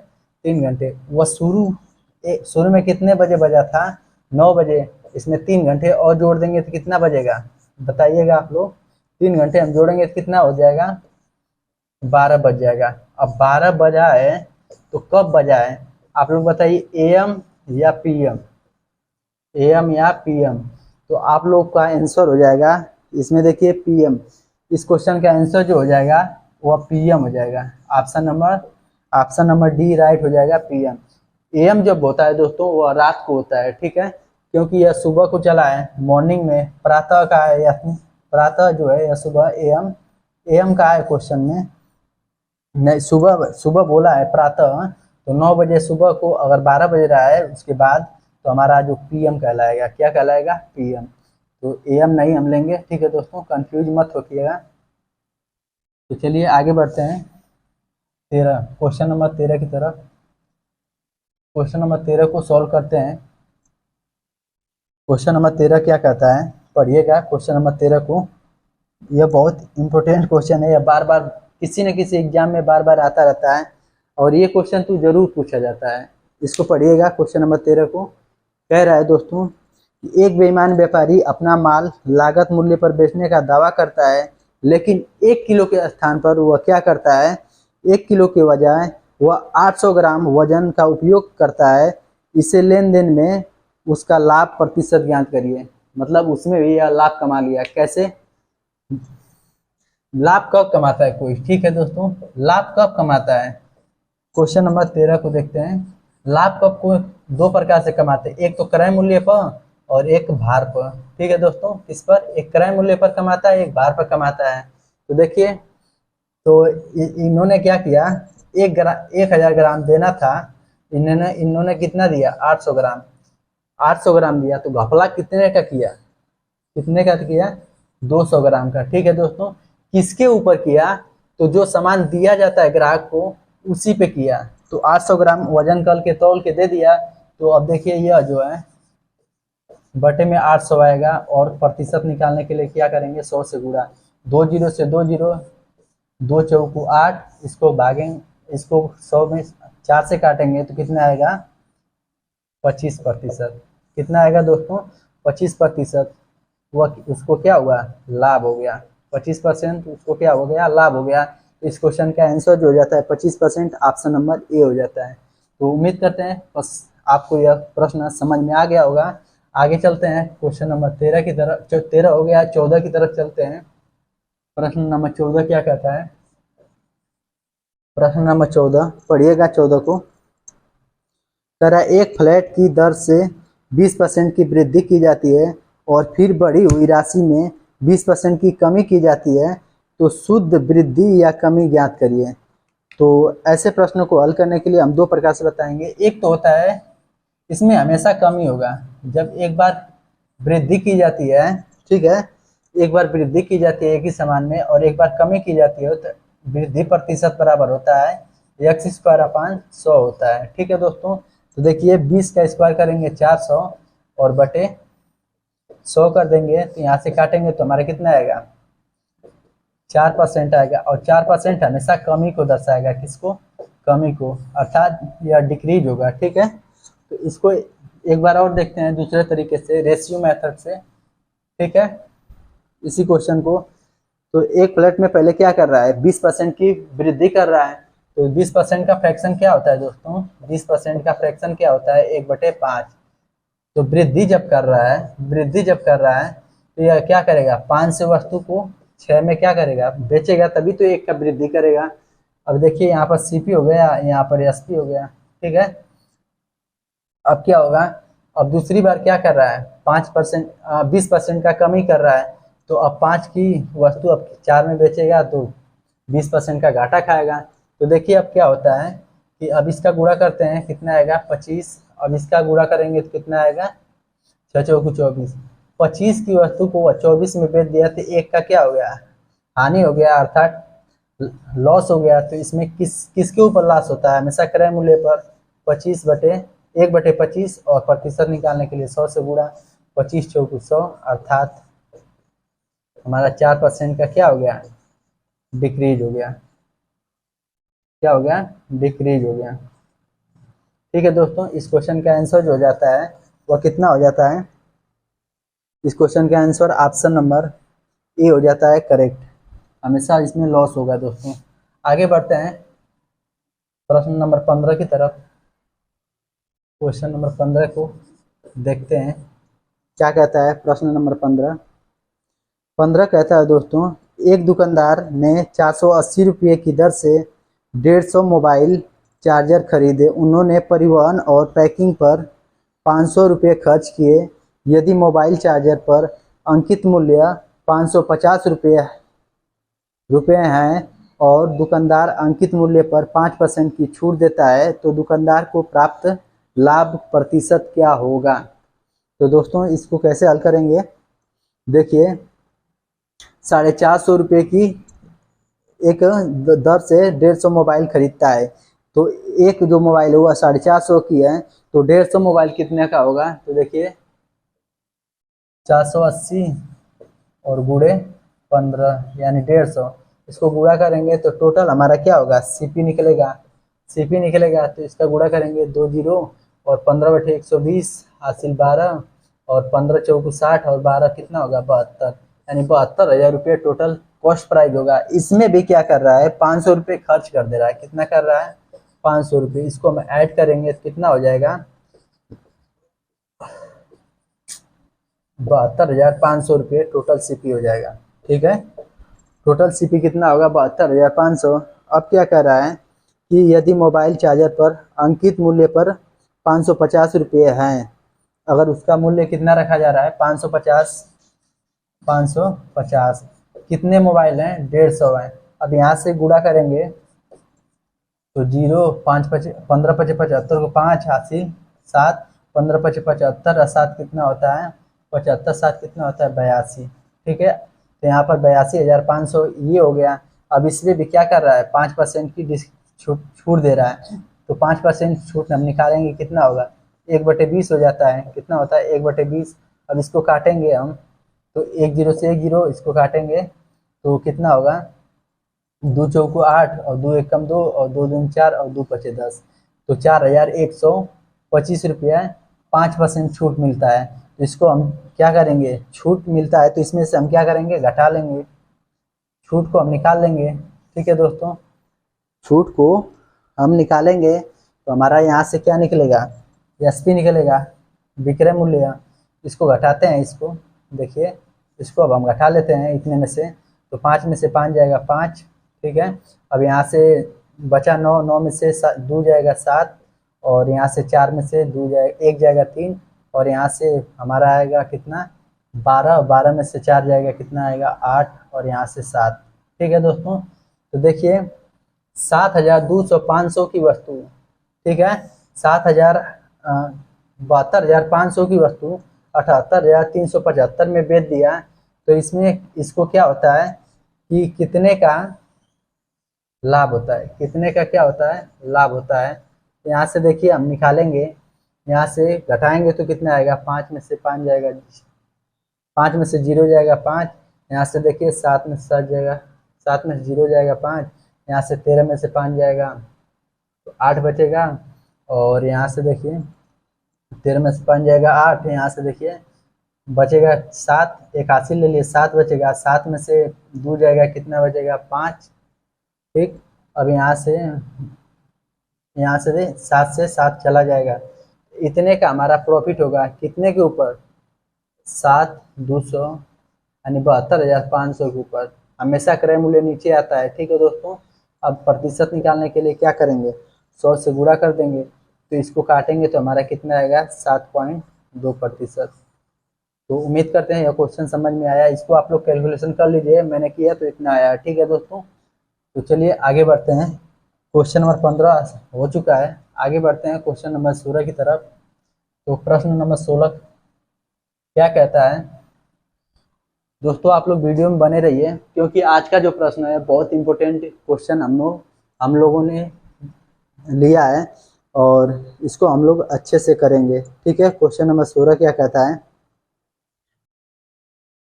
3 घंटे। वह शुरू में कितने बजे बजा था, 9 बजे। इसमें 3 घंटे और जोड़ देंगे तो कितना बजेगा, बताइएगा आप लोग। 3 घंटे हम जोड़ेंगे तो कितना हो जाएगा, 12 बज जाएगा। अब 12 बजा है तो कब बजा है, आप लोग बताइए, एएम या पीएम, एएम या पीएम। तो आप लोग का आंसर हो जाएगा इसमें, देखिए पीएम। इस क्वेश्चन का आंसर जो हो जाएगा वह पीएम हो जाएगा। ऑप्शन नंबर डी राइट हो जाएगा, पीएम। एएम जब होता है दोस्तों वह रात को होता है, ठीक है, क्योंकि यह सुबह को चला है, मॉर्निंग में, प्रातः का है, या प्रातः जो है यह सुबह, एएम का है क्वेश्चन में, नहीं सुबह बोला है प्रातः। तो 9 बजे सुबह को अगर 12 बज रहा है उसके बाद, तो हमारा जो पीएम कहलाएगा, क्या कहलाएगा, पीएम। तो एएम नहीं हम लेंगे, ठीक है दोस्तों, कंफ्यूज मत होइएगा। तो चलिए आगे बढ़ते हैं 13, क्वेश्चन नंबर 13 की तरफ। क्वेश्चन नंबर 13 को सॉल्व करते हैं। क्वेश्चन नंबर 13 क्या कहता है, पढ़िएगा क्वेश्चन नंबर 13 को। यह बहुत इंपॉर्टेंट क्वेश्चन है, यह बार बार किसी न किसी एग्जाम में बार बार आता रहता है, और ये क्वेश्चन तो जरूर पूछा जाता है। इसको पढ़िएगा, क्वेश्चन नंबर 13 को। कह रहा है दोस्तों कि एक बेईमान व्यापारी अपना माल लागत मूल्य पर बेचने का दावा करता है, लेकिन 1 किलो के स्थान पर वह क्या करता है, 1 किलो के बजाय वह 800 ग्राम वजन का उपयोग करता है। इसे लेन देन में उसका लाभ प्रतिशत ज्ञात करिए। मतलब उसमें भी यह लाभ कमा लिया। कैसे, लाभ कब कमाता है कोई, ठीक है दोस्तों, लाभ कब कमाता है। क्वेश्चन नंबर 13 को देखते हैं। लाभ कब को 2 प्रकार से कमाते हैं, एक तो क्रय मूल्य पर और एक भार पर, ठीक है दोस्तों। किस पर, एक क्रय मूल्य पर कमाता है, एक भार पर कमाता है। तो देखिए, तो इन्होंने क्या किया, 1000 ग्राम देना था, इन्होंने कितना दिया, 800 ग्राम, 800 ग्राम दिया। तो घपला कितने का किया, 200 ग्राम का, ठीक है दोस्तों। किसके ऊपर किया, तो जो सामान दिया जाता है ग्राहक को उसी पे किया। तो 800 ग्राम वजन करके तौल के दे दिया। तो अब देखिए यह जो है बटे में 800 आएगा, और प्रतिशत निकालने के लिए क्या करेंगे, 100 से गुणा, 2 जीरो से 2 जीरो, 2 चौको 8, इसको भागेंगे, इसको 100 में 4 से काटेंगे तो कितना आएगा, 25%। कितना आएगा दोस्तों, 25%। वह उसको क्या हुआ, लाभ हो गया। 25% उसको क्या हो गया, लाभ हो गया। इस क्वेश्चन का आंसर जो हो जाता है 25%, ऑप्शन नंबर ए हो जाता है। तो उम्मीद करते हैं बस आपको यह प्रश्न समझ में आ गया होगा। आगे चलते हैं क्वेश्चन नंबर 13 की तरफ। 13 हो गया, 14 की तरफ चलते हैं। प्रश्न नंबर 14 क्या कहता है, प्रश्न नंबर 14 पढ़िएगा, 14 को। कह रहा है एक फ्लैट की दर से 20% की वृद्धि की जाती है और फिर बढ़ी हुई राशि में 20% की कमी की जाती है, तो शुद्ध वृद्धि या कमी ज्ञात करिए। तो ऐसे प्रश्नों को हल करने के लिए हम 2 प्रकार से बताएंगे। एक तो होता है, इसमें हमेशा कमी होगा। जब एक बार वृद्धि की जाती है, ठीक है, एक बार वृद्धि की जाती है एक ही सामान में और एक बार कमी की जाती है, तो वृद्धि प्रतिशत बराबर होता है x² 100 होता है, ठीक है दोस्तों। तो देखिए 20 का स्क्वायर करेंगे 400 और बटे 100 कर देंगे, तो यहाँ से काटेंगे तो हमारा कितना आएगा, 4% आएगा। और 4% हमेशा कमी को दर्शाएगा, किसको, कमी को, अर्थात यह डिक्रीज होगा, ठीक है। तो इसको एक बार और देखते हैं दूसरे तरीके से, रेशियो मेथड से, ठीक है, इसी क्वेश्चन को। तो एक फ्लैट में पहले क्या कर रहा है, 20% की वृद्धि कर रहा है। तो 20% का फ्रैक्शन क्या होता है दोस्तों, 20% का फ्रैक्शन क्या होता है, 1/5। तो वृद्धि जब कर रहा है तो यह क्या करेगा, 5 से वस्तु को 6 में क्या करेगा, बेचेगा, तभी तो 1 का वृद्धि करेगा। अब देखिए यहाँ पर CP हो गया, यहाँ पर SP हो गया, ठीक है। अब क्या होगा, अब दूसरी बार क्या कर रहा है, 5% 20% का कमी कर रहा है। तो अब 5 की वस्तु अब 4 में बेचेगा तो 20% का घाटा खाएगा। तो देखिए अब क्या होता है कि अब इसका गुणा करते हैं, कितना आएगा 25। अब इसका गुणा करेंगे तो कितना आएगा 6 चौको 24। 25 की वस्तु को 24 में बेच दिया तो एक का क्या हो गया, हानि हो गया, अर्थात लॉस हो गया। तो इसमें किसके ऊपर लॉस होता है, हमेशा क्रय मूल्य पर 1/25 और प्रतिशत निकालने के लिए 100 से गुणा, 25 चौको 100 अर्थात हमारा 4% का क्या हो गया, डिक्रीज हो गया। क्या हो गया, डिक्रीज हो गया। ठीक है दोस्तों, इस क्वेश्चन का आंसर जो हो जाता है वह कितना हो जाता है, इस क्वेश्चन का आंसर ऑप्शन नंबर ए हो जाता है करेक्ट। हमेशा इसमें लॉस होगा दोस्तों। आगे बढ़ते हैं प्रश्न नंबर 15 की तरफ। क्वेश्चन नंबर 15 को देखते हैं क्या कहता है। प्रश्न नंबर 15 कहता है दोस्तों, एक दुकानदार ने 480 रुपये की दर से 150 मोबाइल चार्जर खरीदे। उन्होंने परिवहन और पैकिंग पर 500 रुपये खर्च किए। यदि मोबाइल चार्जर पर अंकित मूल्य 550 रुपये हैं और दुकानदार अंकित मूल्य पर 5% की छूट देता है तो दुकानदार को प्राप्त लाभ प्रतिशत क्या होगा। तो दोस्तों इसको कैसे हल करेंगे, देखिए 450 रुपये की एक दर से 150 मोबाइल खरीदता है। तो एक जो मोबाइल हुआ 450 की है तो 150 मोबाइल कितने का होगा, तो देखिए 480 और गुणे 15 यानी 150। इसको गुणा करेंगे तो टोटल हमारा क्या होगा, सीपी निकलेगा। सीपी निकलेगा तो इसका गुणा करेंगे 2 जीरो और 15/120 हासिल 12 और 15 चौको 60 और 12 कितना होगा 72, यानी 72,000 रुपये टोटल कॉस्ट प्राइस होगा। इसमें भी क्या कर रहा है 500 रुपये खर्च कर दे रहा है। कितना कर रहा है 500 रुपये। इसको हम ऐड करेंगे तो कितना हो जाएगा 72,500 रुपये टोटल सीपी हो जाएगा। ठीक है, टोटल सीपी कितना होगा 72,500। अब क्या कह रहा है कि यदि मोबाइल चार्जर पर अंकित मूल्य पर 550 रुपये हैं, अगर उसका मूल्य कितना रखा जा रहा है 550 कितने मोबाइल हैं 150 हैं। अब यहाँ से गुणा करेंगे तो 0 5 15 5 75 को 5 हासिल 7 15 5 75 और 7 कितना होता है 75 7 कितना होता है 82। ठीक है, तो यहाँ पर 82,500 ये हो गया। अब इसमें भी क्या कर रहा है 5% की छूट दे रहा है। तो 5% छूट हम निकालेंगे कितना होगा 1/20 हो जाता है। कितना होता है 1/20। अब इसको काटेंगे हम तो 1 जीरो से 1 जीरो इसको काटेंगे तो कितना होगा 2 चौको 8 और 2 एकम 2 और 2 दूनी 4 और 2 पचे 10। तो 4,125 रुपया 5% छूट मिलता है। तो इसको हम क्या करेंगे, छूट मिलता है तो इसमें से हम क्या करेंगे घटा लेंगे, छूट को हम निकाल लेंगे। ठीक है दोस्तों, छूट को हम निकालेंगे तो हमारा यहाँ से क्या निकलेगा एसपी निकलेगा, विक्रय मूल्य। इसको घटाते हैं, इसको देखिए इसको अब हम घटा लेते हैं इतने में से। तो 5 में से 5 जाएगा 5। ठीक है, अब यहाँ से बचा 9, 9 में से 2 जाएगा 7 और यहाँ से 4 में से 2 जाएगा 1 जाएगा 3 और यहाँ से हमारा आएगा कितना 12, 12 में से 4 जाएगा कितना आएगा 8 और यहाँ से 7। ठीक है दोस्तों, तो देखिए 7,200 की वस्तु, ठीक है 72,500 की वस्तु 78,375 में बेच दिया। तो इसमें इसको क्या होता है कि कितने का लाभ होता है, कितने का क्या होता है लाभ होता है। तो यहाँ से देखिए हम निकालेंगे, यहाँ से घटाएंगे तो कितना आएगा 5 में से 5 जाएगा 5 में से 0 जाएगा 5। यहाँ से देखिए 7 में से 7 जाएगा 7 में से 0 जाएगा 5। यहाँ से 13 में से 5 जाएगा तो 8 बचेगा और यहाँ से देखिए 13 में से 5 जाएगा 8। यहाँ से देखिए बचेगा 7, 81 ले लिए 7 बचेगा, 7 में से 2 जाएगा कितना बचेगा 5। ठीक, अब यहाँ से 7 से 7 चला जाएगा, इतने का हमारा प्रॉफिट होगा कितने के ऊपर 7,200 यानी 72,500 के ऊपर। हमेशा क्रय मूल्य नीचे आता है। ठीक है दोस्तों, अब प्रतिशत निकालने के लिए क्या करेंगे 100 से गुणा कर देंगे तो इसको काटेंगे तो हमारा कितना आएगा 7.2%। तो उम्मीद करते हैं यह क्वेश्चन समझ में आया। इसको आप लोग कैलकुलेशन कर लीजिए, मैंने किया तो इतना आया। ठीक है दोस्तों, तो चलिए आगे बढ़ते हैं। क्वेश्चन नंबर 15 हो चुका है, आगे बढ़ते हैं क्वेश्चन नंबर 16 की तरफ। तो प्रश्न नंबर 16 क्या कहता है दोस्तों, आप लोग वीडियो में बने रहिए, क्योंकि आज का जो प्रश्न है बहुत इंपॉर्टेंट क्वेश्चन हम लोगों ने लिया है और इसको हम लोग अच्छे से करेंगे। ठीक है, क्वेश्चन नंबर 16 क्या कहता है,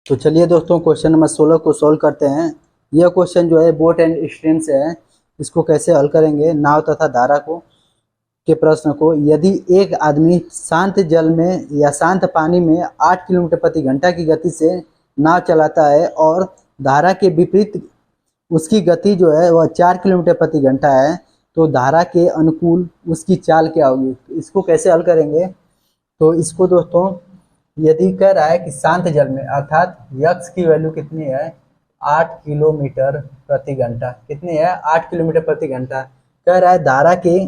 तो चलिए दोस्तों क्वेश्चन नंबर 16 को सॉल्व करते हैं। यह क्वेश्चन जो है बोट एंड स्ट्रीम से है। इसको कैसे हल करेंगे, नाव तथा धारा को के प्रश्न को। यदि एक आदमी शांत जल में या शांत पानी में 8 किलोमीटर प्रति घंटा की गति से नाव चलाता है और धारा के विपरीत उसकी गति जो है वह 4 किलोमीटर प्रति घंटा है, तो धारा के अनुकूल उसकी चाल क्या होगी। तो इसको कैसे हल करेंगे, तो इसको दोस्तों यदि कह रहा है कि शांत जल में, अर्थात यक्स की वैल्यू कितनी है 8 किलोमीटर प्रति घंटा, कितनी है 8 किलोमीटर प्रति घंटा। कह रहा है धारा के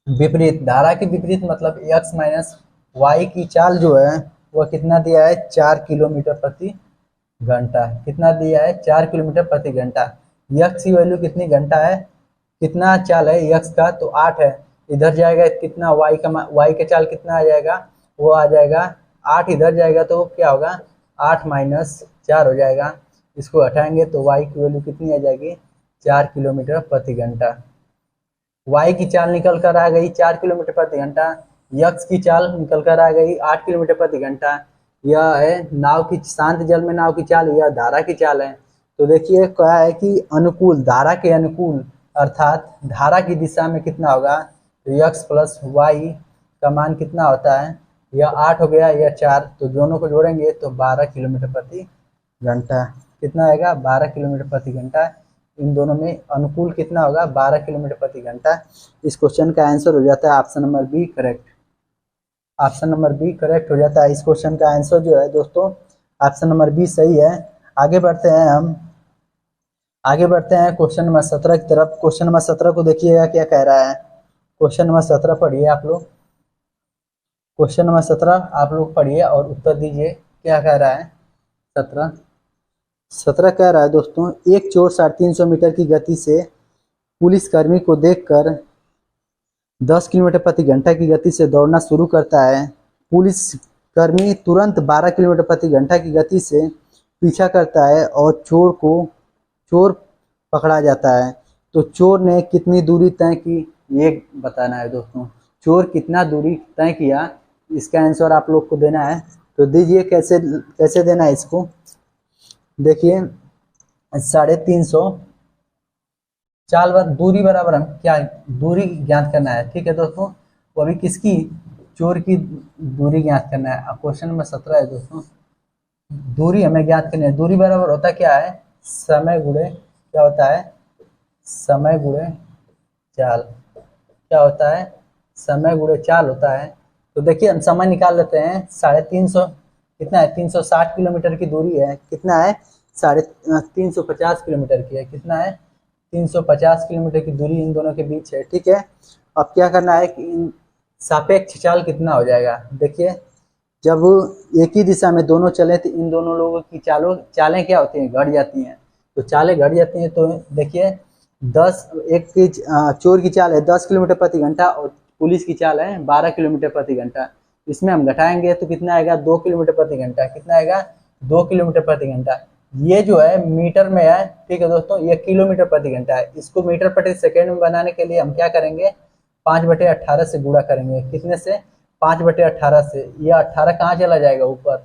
विपरीत, धारा के विपरीत मतलब एक्स माइनस वाई की चाल जो है वह कितना दिया है 4 किलोमीटर प्रति घंटा। कितना दिया है 4 किलोमीटर प्रति घंटा। यक्स की वैल्यू कितनी घंटा है, कितना चाल है यक्स का, तो 8 है। इधर जाएगा कितना वाई का चाल कितना आ जाएगा, वो आ जाएगा 8, इधर जाएगा तो क्या होगा 8 माइनस 4 हो जाएगा। इसको हटाएंगे तो वाई की वैल्यू कितनी आ जाएगी 4 किलोमीटर प्रति घंटा। वाई की चाल निकल कर आ गई 4 किलोमीटर प्रति घंटा, यक्स की चाल निकल कर आ गई 8 किलोमीटर प्रति घंटा। यह है नाव की, शांत जल में नाव की चाल, यह धारा की चाल है। तो देखिए क्या है कि अनुकूल, धारा के अनुकूल अर्थात धारा की दिशा में कितना होगा, तो यक्स प्लस वाई का मान कितना होता है, यह 8 हो गया, यह 4, तो दोनों को जोड़ेंगे तो 12 किलोमीटर प्रति घंटा। कितना आएगा 12 किलोमीटर प्रति घंटा। इन दोनों में अनुकूल कितना होगा 12 किलोमीटर प्रति घंटा। इस क्वेश्चन का आंसर हो जाता है option number B correct. Option number B correct हो जाता है। इस क्वेश्चन का आंसर जो है दोस्तों ऑप्शन नंबर बी सही है। आगे बढ़ते हैं हम, आगे बढ़ते हैं क्वेश्चन नंबर 17 की तरफ। क्वेश्चन नंबर 17 को देखिएगा क्या कह रहा है। क्वेश्चन नंबर 17 पढ़िए आप लोग, क्वेश्चन नंबर 17 आप लोग पढ़िए और उत्तर दीजिए क्या कह रहा है। 17 कह रहा है दोस्तों, एक चोर 350 मीटर की गति से पुलिसकर्मी को देखकर 10 किलोमीटर प्रति घंटा की गति से दौड़ना शुरू करता है। पुलिसकर्मी तुरंत 12 किलोमीटर प्रति घंटा की गति से पीछा करता है और चोर पकड़ा जाता है। तो चोर ने कितनी दूरी तय की, ये बताना है दोस्तों। चोर कितना दूरी तय किया, इसका आंसर आप लोग को देना है। तो दीजिए कैसे देना है इसको। देखिए 350 चाल दूरी बराबर हम क्या दूरी ज्ञात करना है। ठीक है दोस्तों, वो अभी किसकी, चोर की दूरी ज्ञात करना है। क्वेश्चन नंबर 17 है दोस्तों, दूरी हमें ज्ञात करनी है। दूरी बराबर होता क्या है, समय गुणे क्या होता है, समय गुणे चाल। क्या होता है, समय गुणे चाल होता है। तो देखिए हम समय निकाल लेते हैं। 350 कितना है 360 किलोमीटर की दूरी है, कितना है 350 किलोमीटर की है, कितना है 350 किलोमीटर की दूरी इन दोनों के बीच है। ठीक है, अब क्या करना है कि सापेक्ष चाल कितना हो जाएगा। देखिए जब एक ही दिशा में दोनों चले तो इन दोनों लोगों की चालें क्या होती हैं, घट जाती हैं। तो चालें घट जाती हैं, तो देखिए 10 एक की चोर की चाल है 10 किलोमीटर प्रति घंटा और पुलिस की चाल है 12 किलोमीटर प्रति घंटा। इसमें हम घटाएंगे तो कितना आएगा 2 किलोमीटर प्रति घंटा। कितना आएगा 2 किलोमीटर प्रति घंटा। ये जो है मीटर में है, ठीक है दोस्तों, ये किलोमीटर प्रति घंटा है। इसको मीटर प्रति सेकेंड में बनाने के लिए हम क्या करेंगे 5/18 से गुणा करेंगे। कितने से 5/18 से। ये 18 कहाँ चला जाएगा ऊपर,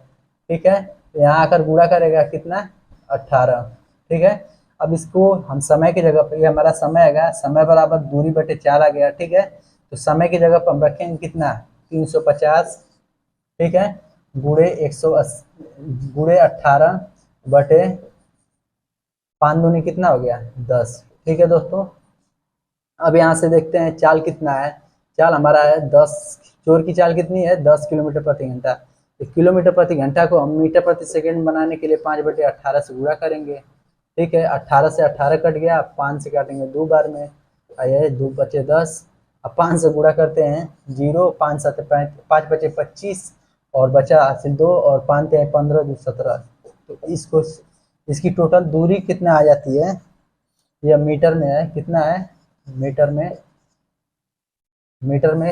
ठीक है, यहाँ आकर गुणा करेगा कितना 18। ठीक है, अब इसको हम समय की जगह पर, ये हमारा समय है, समय बराबर दूरी बटे 4 आ गया। ठीक है, तो समय की जगह पर हम रखेंगे कितना 350, ठीक है, गुणे 180 गुणे 18 बटे 5 दूनी कितना हो गया 10। ठीक है दोस्तों, अब यहाँ से देखते हैं चाल कितना है। चाल हमारा है 10, चोर की चाल कितनी है 10 किलोमीटर प्रति घंटा। तो किलोमीटर प्रति घंटा को हम मीटर प्रति सेकंड बनाने के लिए 5/18 से गुणा करेंगे। ठीक है, 18 से 18 कट गया, 5 से काटेंगे 2 बार में, आइए 2 बचे 10। अब 5 से गुणा करते हैं 0, 5 7 5 बचे 25 और बचा हासिल 2 और 5 3 15 2 17। तो इसको इसकी टोटल दूरी कितना आ जाती है, यह मीटर में है, कितना है मीटर में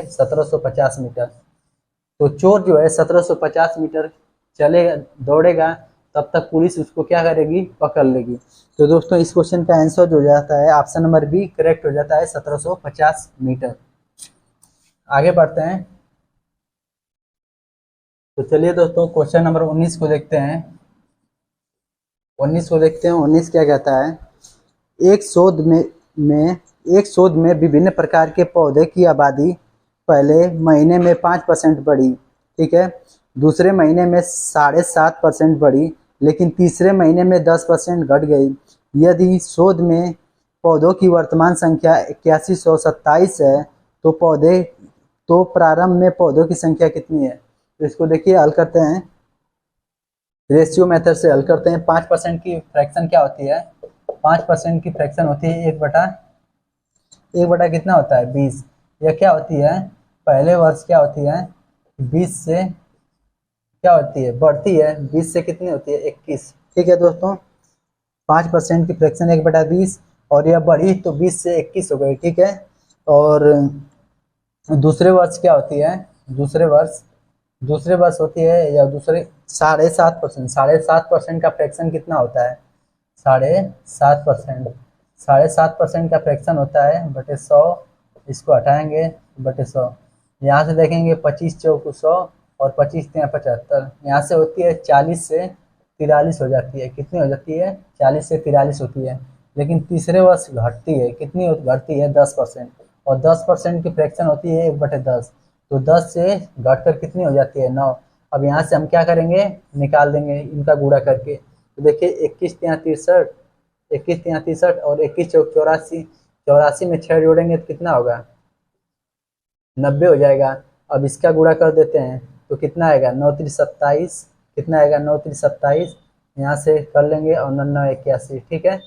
1750 मीटर। तो चोर जो है 1750 मीटर चलेगा, दौड़ेगा, तब तक पुलिस उसको क्या करेगी, पकड़ लेगी। तो दोस्तों इस क्वेश्चन का आंसर जो जाता है ऑप्शन नंबर बी करेक्ट हो जाता है, 1750 मीटर। आगे बढ़ते हैं। तो चलिए दोस्तों क्वेश्चन नंबर 19 को देखते हैं। 19 क्या कहता है, एक शोध में विभिन्न प्रकार के पौधे की आबादी पहले महीने में 5% बढ़ी, ठीक है, दूसरे महीने में 7.5% बढ़ी, लेकिन तीसरे महीने में 10% घट गई। यदि शोध में पौधों की वर्तमान संख्या 8127 है तो प्रारंभ में पौधों की संख्या कितनी है। तो इसको देखिए हल करते हैं, रेशियो मेथड से हल करते हैं। 5% की फ्रैक्शन क्या होती है, 5% की फ्रैक्शन होती है एक बटा कितना होता है 20। यह क्या होती है, पहले वर्ष क्या होती है 20 से क्या होती है, बढ़ती है, 20 से कितनी होती है 21। ठीक है दोस्तों, 5% की फ्रैक्शन 1/20 और यह बढ़ी तो 20 से 21 हो गई, ठीक है। और दूसरे वर्ष क्या होती है, दूसरे वर्ष होती है या दूसरे 7.5% का फ्रैक्शन कितना होता है, 7.5% का फ्रैक्शन होता है बटे 100। इसको हटाएंगे बटे 100, यहाँ से देखेंगे 25 चौक 100 और 25 3 75, यहाँ से होती है 40 से 43 हो जाती है। कितनी हो जाती है, 40 से 43 होती है। लेकिन तीसरे वर्ष घटती है, कितनी घटती है 10%, और 10% की फ्रैक्शन होती है 1/10। तो 10 से घटकर कितनी हो जाती है 9। अब यहाँ से हम क्या करेंगे, निकाल देंगे इनका गुणा करके। तो देखिए 21 3 63 और 21 चौक 84, 84 में 6 जोड़ेंगे तो कितना होगा 90 हो जाएगा। अब इसका गुणा कर देते हैं तो कितना आएगा 9 3 27, कितना आएगा 9 3 27, यहाँ से कर लेंगे और 9 9 81, ठीक है।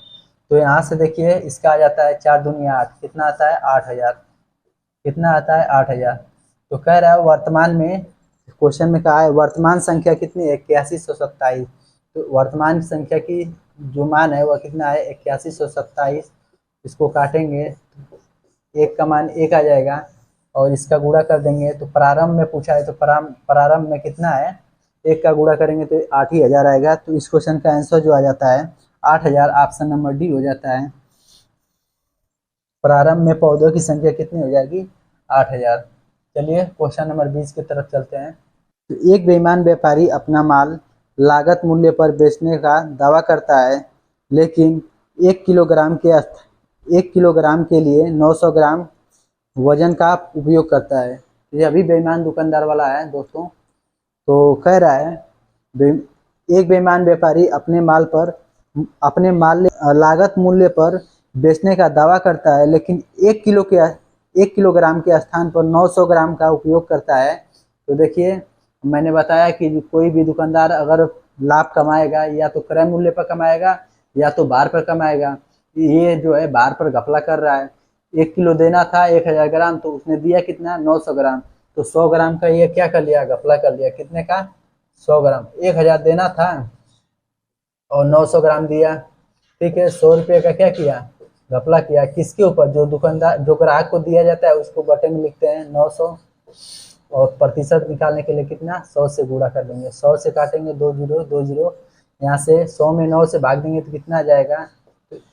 तो यहाँ से देखिए इसका आ जाता है 4 दूनी 8, कितना आता है 8000, कितना आता है 8000। तो कह रहा है वर्तमान में, क्वेश्चन में कहा है वर्तमान संख्या कितनी है 8127। तो वर्तमान संख्या की जो मान है वह कितना है 8127। इसको काटेंगे, एक का मान 1 आ जाएगा और इसका गुणा कर देंगे। तो प्रारंभ में पूछा है तो प्रारंभ में कितना है, 1 का गुणा करेंगे तो 8000 आएगा। तो इस क्वेश्चन का आंसर जो आ जाता है 8000, ऑप्शन नंबर डी हो जाता है। प्रारंभ में पौधों की संख्या कितनी हो जाएगी 8000। चलिए क्वेश्चन नंबर 20 की तरफ चलते हैं। तो एक बेईमान व्यापारी अपना माल लागत मूल्य पर बेचने का दावा करता है, लेकिन 1 किलोग्राम के लिए 900 ग्राम वजन का उपयोग करता है। ये अभी बेईमान दुकानदार वाला है दोस्तों। तो कह रहा है एक बेईमान व्यापारी अपने माल लागत मूल्य पर बेचने का दावा करता है, लेकिन 1 किलोग्राम के स्थान पर 900 ग्राम का उपयोग करता है। तो देखिए मैंने बताया कि कोई भी दुकानदार अगर लाभ कमाएगा या तो क्रय मूल्य पर कमाएगा या तो भार पर कमाएगा। ये जो है भार पर घपला कर रहा है। 1 किलो देना था 1000 ग्राम, तो उसने दिया कितना 900 ग्राम। तो 100 ग्राम का ये क्या कर लिया, घपला कर लिया। कितने का 100 ग्राम, 1000 देना था और 900 ग्राम दिया, ठीक है। 100 रुपये का क्या किया, घपला किया। किसके ऊपर, जो दुकानदार जो ग्राहक को दिया जाता है उसको बटे में लिखते हैं 900 और प्रतिशत निकालने के लिए कितना 100 से गुणा कर देंगे। 100 से काटेंगे 2 जीरो 2 जीरो, यहाँ से 100 में 9 से भाग देंगे तो कितना आ जाएगा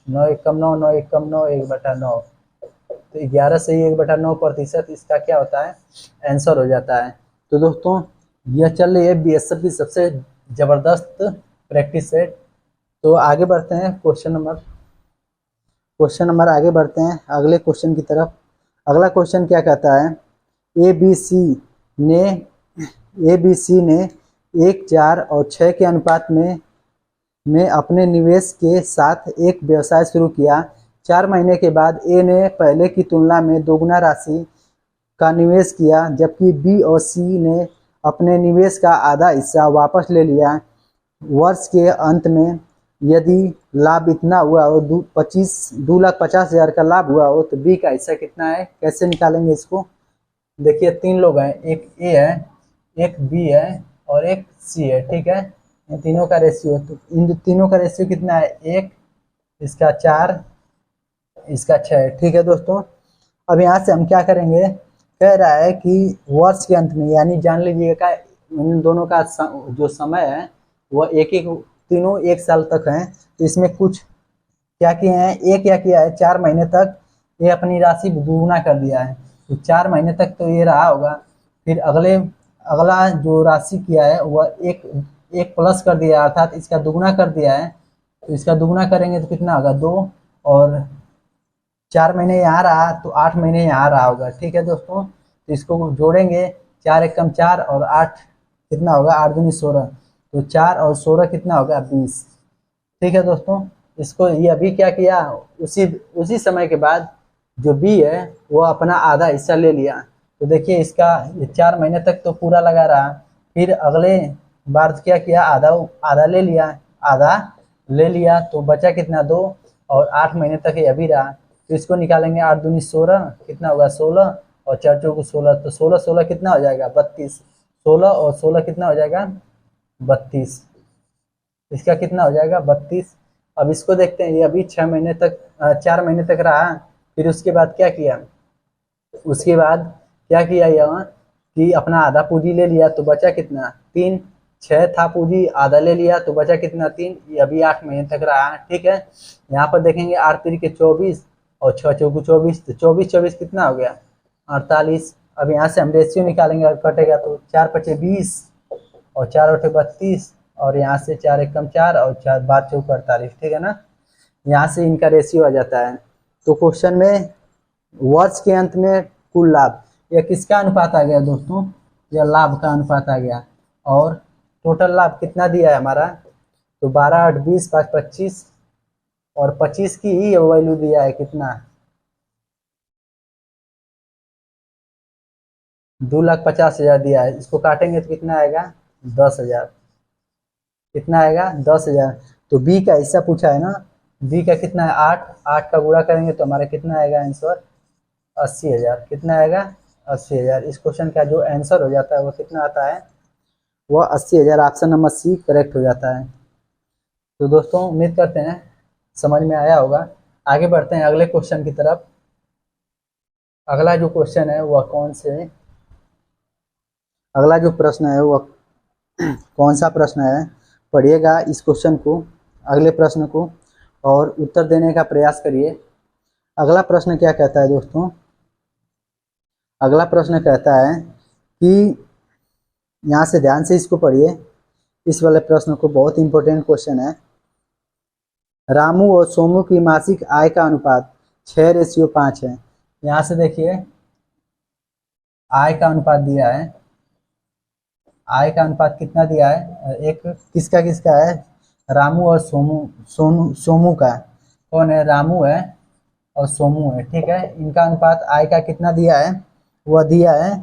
9 1 कम 9 9 1 कम 9 1/9। तो 11 से ही 1/9 प्रतिशत इसका क्या होता है आंसर हो जाता है। तो दोस्तों यह चल रही है बीएसएफ की सबसे जबरदस्त प्रैक्टिस सेट। तो आगे बढ़ते हैं क्वेश्चन नंबर आगे बढ़ते हैं अगले क्वेश्चन की तरफ। अगला क्वेश्चन क्या कहता है, ए बी सी ने 1 4 और 6 के अनुपात में अपने निवेश के साथ एक व्यवसाय शुरू किया। 4 महीने के बाद ए ने पहले की तुलना में दोगुना राशि का निवेश किया, जबकि बी और सी ने अपने निवेश का आधा हिस्सा वापस ले लिया। वर्ष के अंत में यदि लाभ इतना हुआ हो 2,50,000 का लाभ हुआ हो तो बी का हिस्सा कितना है, कैसे निकालेंगे इसको। देखिए 3 लोग हैं, एक ए है, एक बी है और एक सी है, ठीक है। इन तीनों का रेशियो, तो इन तीनों का रेशियो कितना है, 1, इसका 4, इसका 6, ठीक है दोस्तों। अब यहाँ से हम क्या करेंगे, कह रहा है कि वर्ष के अंत में, यानी जान लीजिएगा इन दोनों का जो समय है वह एक एक, तीनों 1 साल तक है। तो इसमें कुछ क्या किए हैं, एक क्या किया है, 4 महीने तक ये अपनी राशि दुगुना कर दिया है। तो 4 महीने तक तो ये रहा होगा, फिर अगला जो राशि किया है वह एक प्लस कर दिया, अर्थात इसका दुगुना कर दिया है। तो इसका दुगुना करेंगे तो कितना होगा, 2, और 4 महीने यहाँ रहा तो 8 महीने यहाँ रहा होगा, ठीक है दोस्तों। तो इसको जोड़ेंगे, 4 एकम 4 और 8 कितना होगा, 8 दूनी 16, तो 4 और 16 कितना होगा, 20, ठीक है दोस्तों। इसको ये अभी क्या किया, उसी समय के बाद जो बी है वो अपना आधा हिस्सा ले लिया। तो देखिए इसका ये 4 महीने तक तो पूरा लगा रहा, फिर अगले बार क्या किया, आधा ले लिया तो बचा कितना, 2, और 8 महीने तक ये अभी रहा। तो इसको निकालेंगे, 8 दूनी 16 कितना होगा, 16, और 4 चौको 16, तो 16 16 कितना हो जाएगा, 32, 16 और 16 कितना हो जाएगा, 32, इसका कितना हो जाएगा, 32। अब इसको देखते हैं, ये अभी 6 महीने तक 4 महीने तक रहा, फिर उसके बाद क्या किया, यह कि अपना आधा पूंजी ले लिया तो बचा कितना, 3, 6 था पूंजी, आधा ले लिया तो बचा कितना, 3, ये अभी 8 महीने तक रहा, ठीक है। यहाँ पर देखेंगे 8 3 के 24 और 6 चौको 24, तो 24 कितना हो गया, 48। अब यहाँ से हम रेशियो निकालेंगे और कटेगा तो 4 5 20 और 4 8 32, और यहाँ से 4 एकम 4 और 4 12 चौको 48, ठीक है ना। यहाँ से इनका रेशियो आ जाता है। तो क्वेश्चन में वर्ष के अंत में कुल लाभ, यह किसका अनुपात आ गया दोस्तों, यह लाभ का अनुपात आ गया। और टोटल लाभ कितना दिया है हमारा, तो 12 8 20 5 25, और 25 की ही वैल्यू दिया है कितना, 2,50,000 दिया है। इसको काटेंगे तो कितना आएगा, 10,000, कितना आएगा, 10,000। तो बी का हिस्सा पूछा है ना, बी का कितना है, 8 का गुणा करेंगे तो हमारा कितना आएगा आंसर, 80,000, कितना आएगा, 80,000। इस क्वेश्चन का जो आंसर हो जाता है वो कितना आता है, वो 80,000, ऑप्शन नंबर सी करेक्ट हो जाता है। तो दोस्तों उम्मीद करते हैं समझ में आया होगा। आगे बढ़ते हैं अगले क्वेश्चन की तरफ। अगला जो क्वेश्चन है वह अगला जो प्रश्न है वह कौन सा प्रश्न है, पढ़िएगा इस क्वेश्चन को, अगले प्रश्न को, और उत्तर देने का प्रयास करिए। अगला प्रश्न क्या कहता है दोस्तों, अगला प्रश्न कहता है कि, यहाँ से ध्यान से इसको पढ़िए, इस वाले प्रश्न को, बहुत इंपॉर्टेंट क्वेश्चन है। रामू और सोमू की मासिक आय का अनुपात 6:5 है। यहाँ से देखिए आय का अनुपात दिया है, आय का अनुपात कितना दिया है, एक किसका किसका है, रामू और सोमू का, कौन है, रामू है और सोमू है, ठीक है। इनका अनुपात आय का कितना दिया है, वह दिया है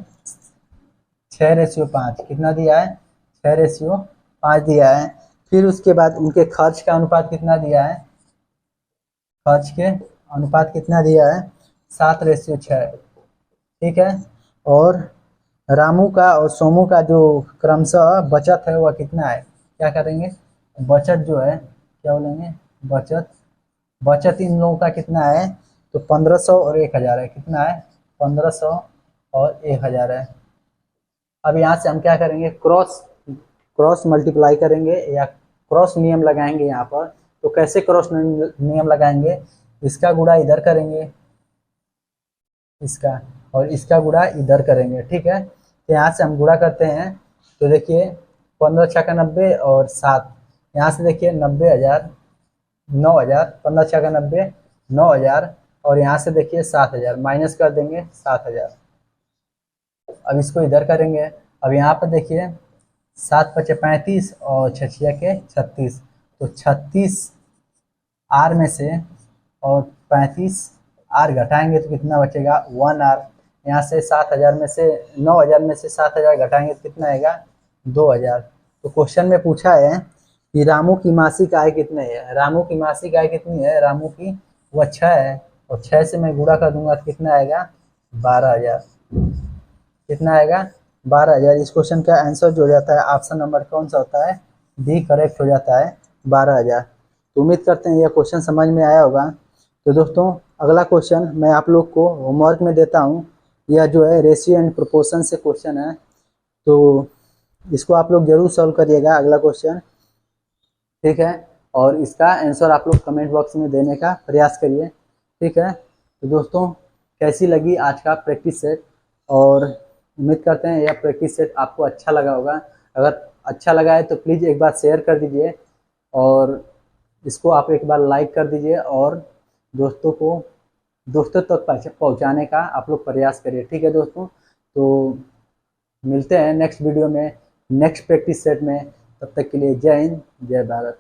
6:5, कितना दिया है, 6:5 दिया है। फिर उसके बाद उनके खर्च का अनुपात कितना दिया है, खर्च के अनुपात कितना दिया है, 7:6, ठीक है। और रामू का और सोमू का जो क्रमशः बचत है वह कितना है, क्या करेंगे, बचत जो है क्या बोलेंगे, बचत इन लोगों का कितना है, तो 1500 और 1000 है, कितना है, 1500 और 1000 है। अब यहाँ से हम क्या करेंगे, क्रॉस मल्टीप्लाई करेंगे या क्रॉस नियम लगाएंगे यहाँ पर। तो कैसे क्रॉस नियम लगाएंगे, इसका गुणा इधर करेंगे, इसका, और इसका गुणा इधर करेंगे, ठीक है। तो यहाँ से हम गुणा करते हैं तो देखिए 15 6 90 और 7, यहाँ से देखिए 90,000 9,000, 15 6 90 9,000, और यहाँ से देखिए 7,000, माइनस कर देंगे 7,000। अब इसको इधर करेंगे। अब यहाँ पर देखिए 7 5 35 और 6 6 36, तो 36 आर में से और 35 आर घटाएंगे तो कितना बचेगा, 1 आर। यहाँ से 7,000 में से 9,000 में से 7,000 घटाएंगे तो कितना आएगा, 2,000। तो क्वेश्चन में पूछा है कि रामू की मासिक आय कितनी है, रामू की मासिक आय कितनी है, रामू की वह 6 है, और 6 से मैं गुणा कर दूंगा तो कितना आएगा, 12,000, कितना आएगा, 12,000। इस क्वेश्चन का आंसर जो हो जाता है ऑप्शन नंबर कौन सा होता है, डी करेक्ट हो जाता है 12,000। तो उम्मीद करते हैं यह क्वेश्चन समझ में आया होगा। तो दोस्तों अगला क्वेश्चन मैं आप लोग को होमवर्क में देता हूँ, यह जो है रेशियो एंड प्रोपोर्शन से क्वेश्चन है, तो इसको आप लोग जरूर सॉल्व करिएगा अगला क्वेश्चन, ठीक है। और इसका आंसर आप लोग कमेंट बॉक्स में देने का प्रयास करिए, ठीक है। तो दोस्तों कैसी लगी आज का प्रैक्टिस सेट, और उम्मीद करते हैं यह प्रैक्टिस सेट आपको अच्छा लगा होगा। अगर अच्छा लगा है तो प्लीज़ एक बार शेयर कर दीजिए, और इसको आप एक बार लाइक कर दीजिए, और दोस्तों तक पहुंचाने का आप लोग प्रयास करिए, ठीक है दोस्तों। तो मिलते हैं नेक्स्ट वीडियो में, नेक्स्ट प्रैक्टिस सेट में। तब तक के लिए जय हिंद, जय भारत।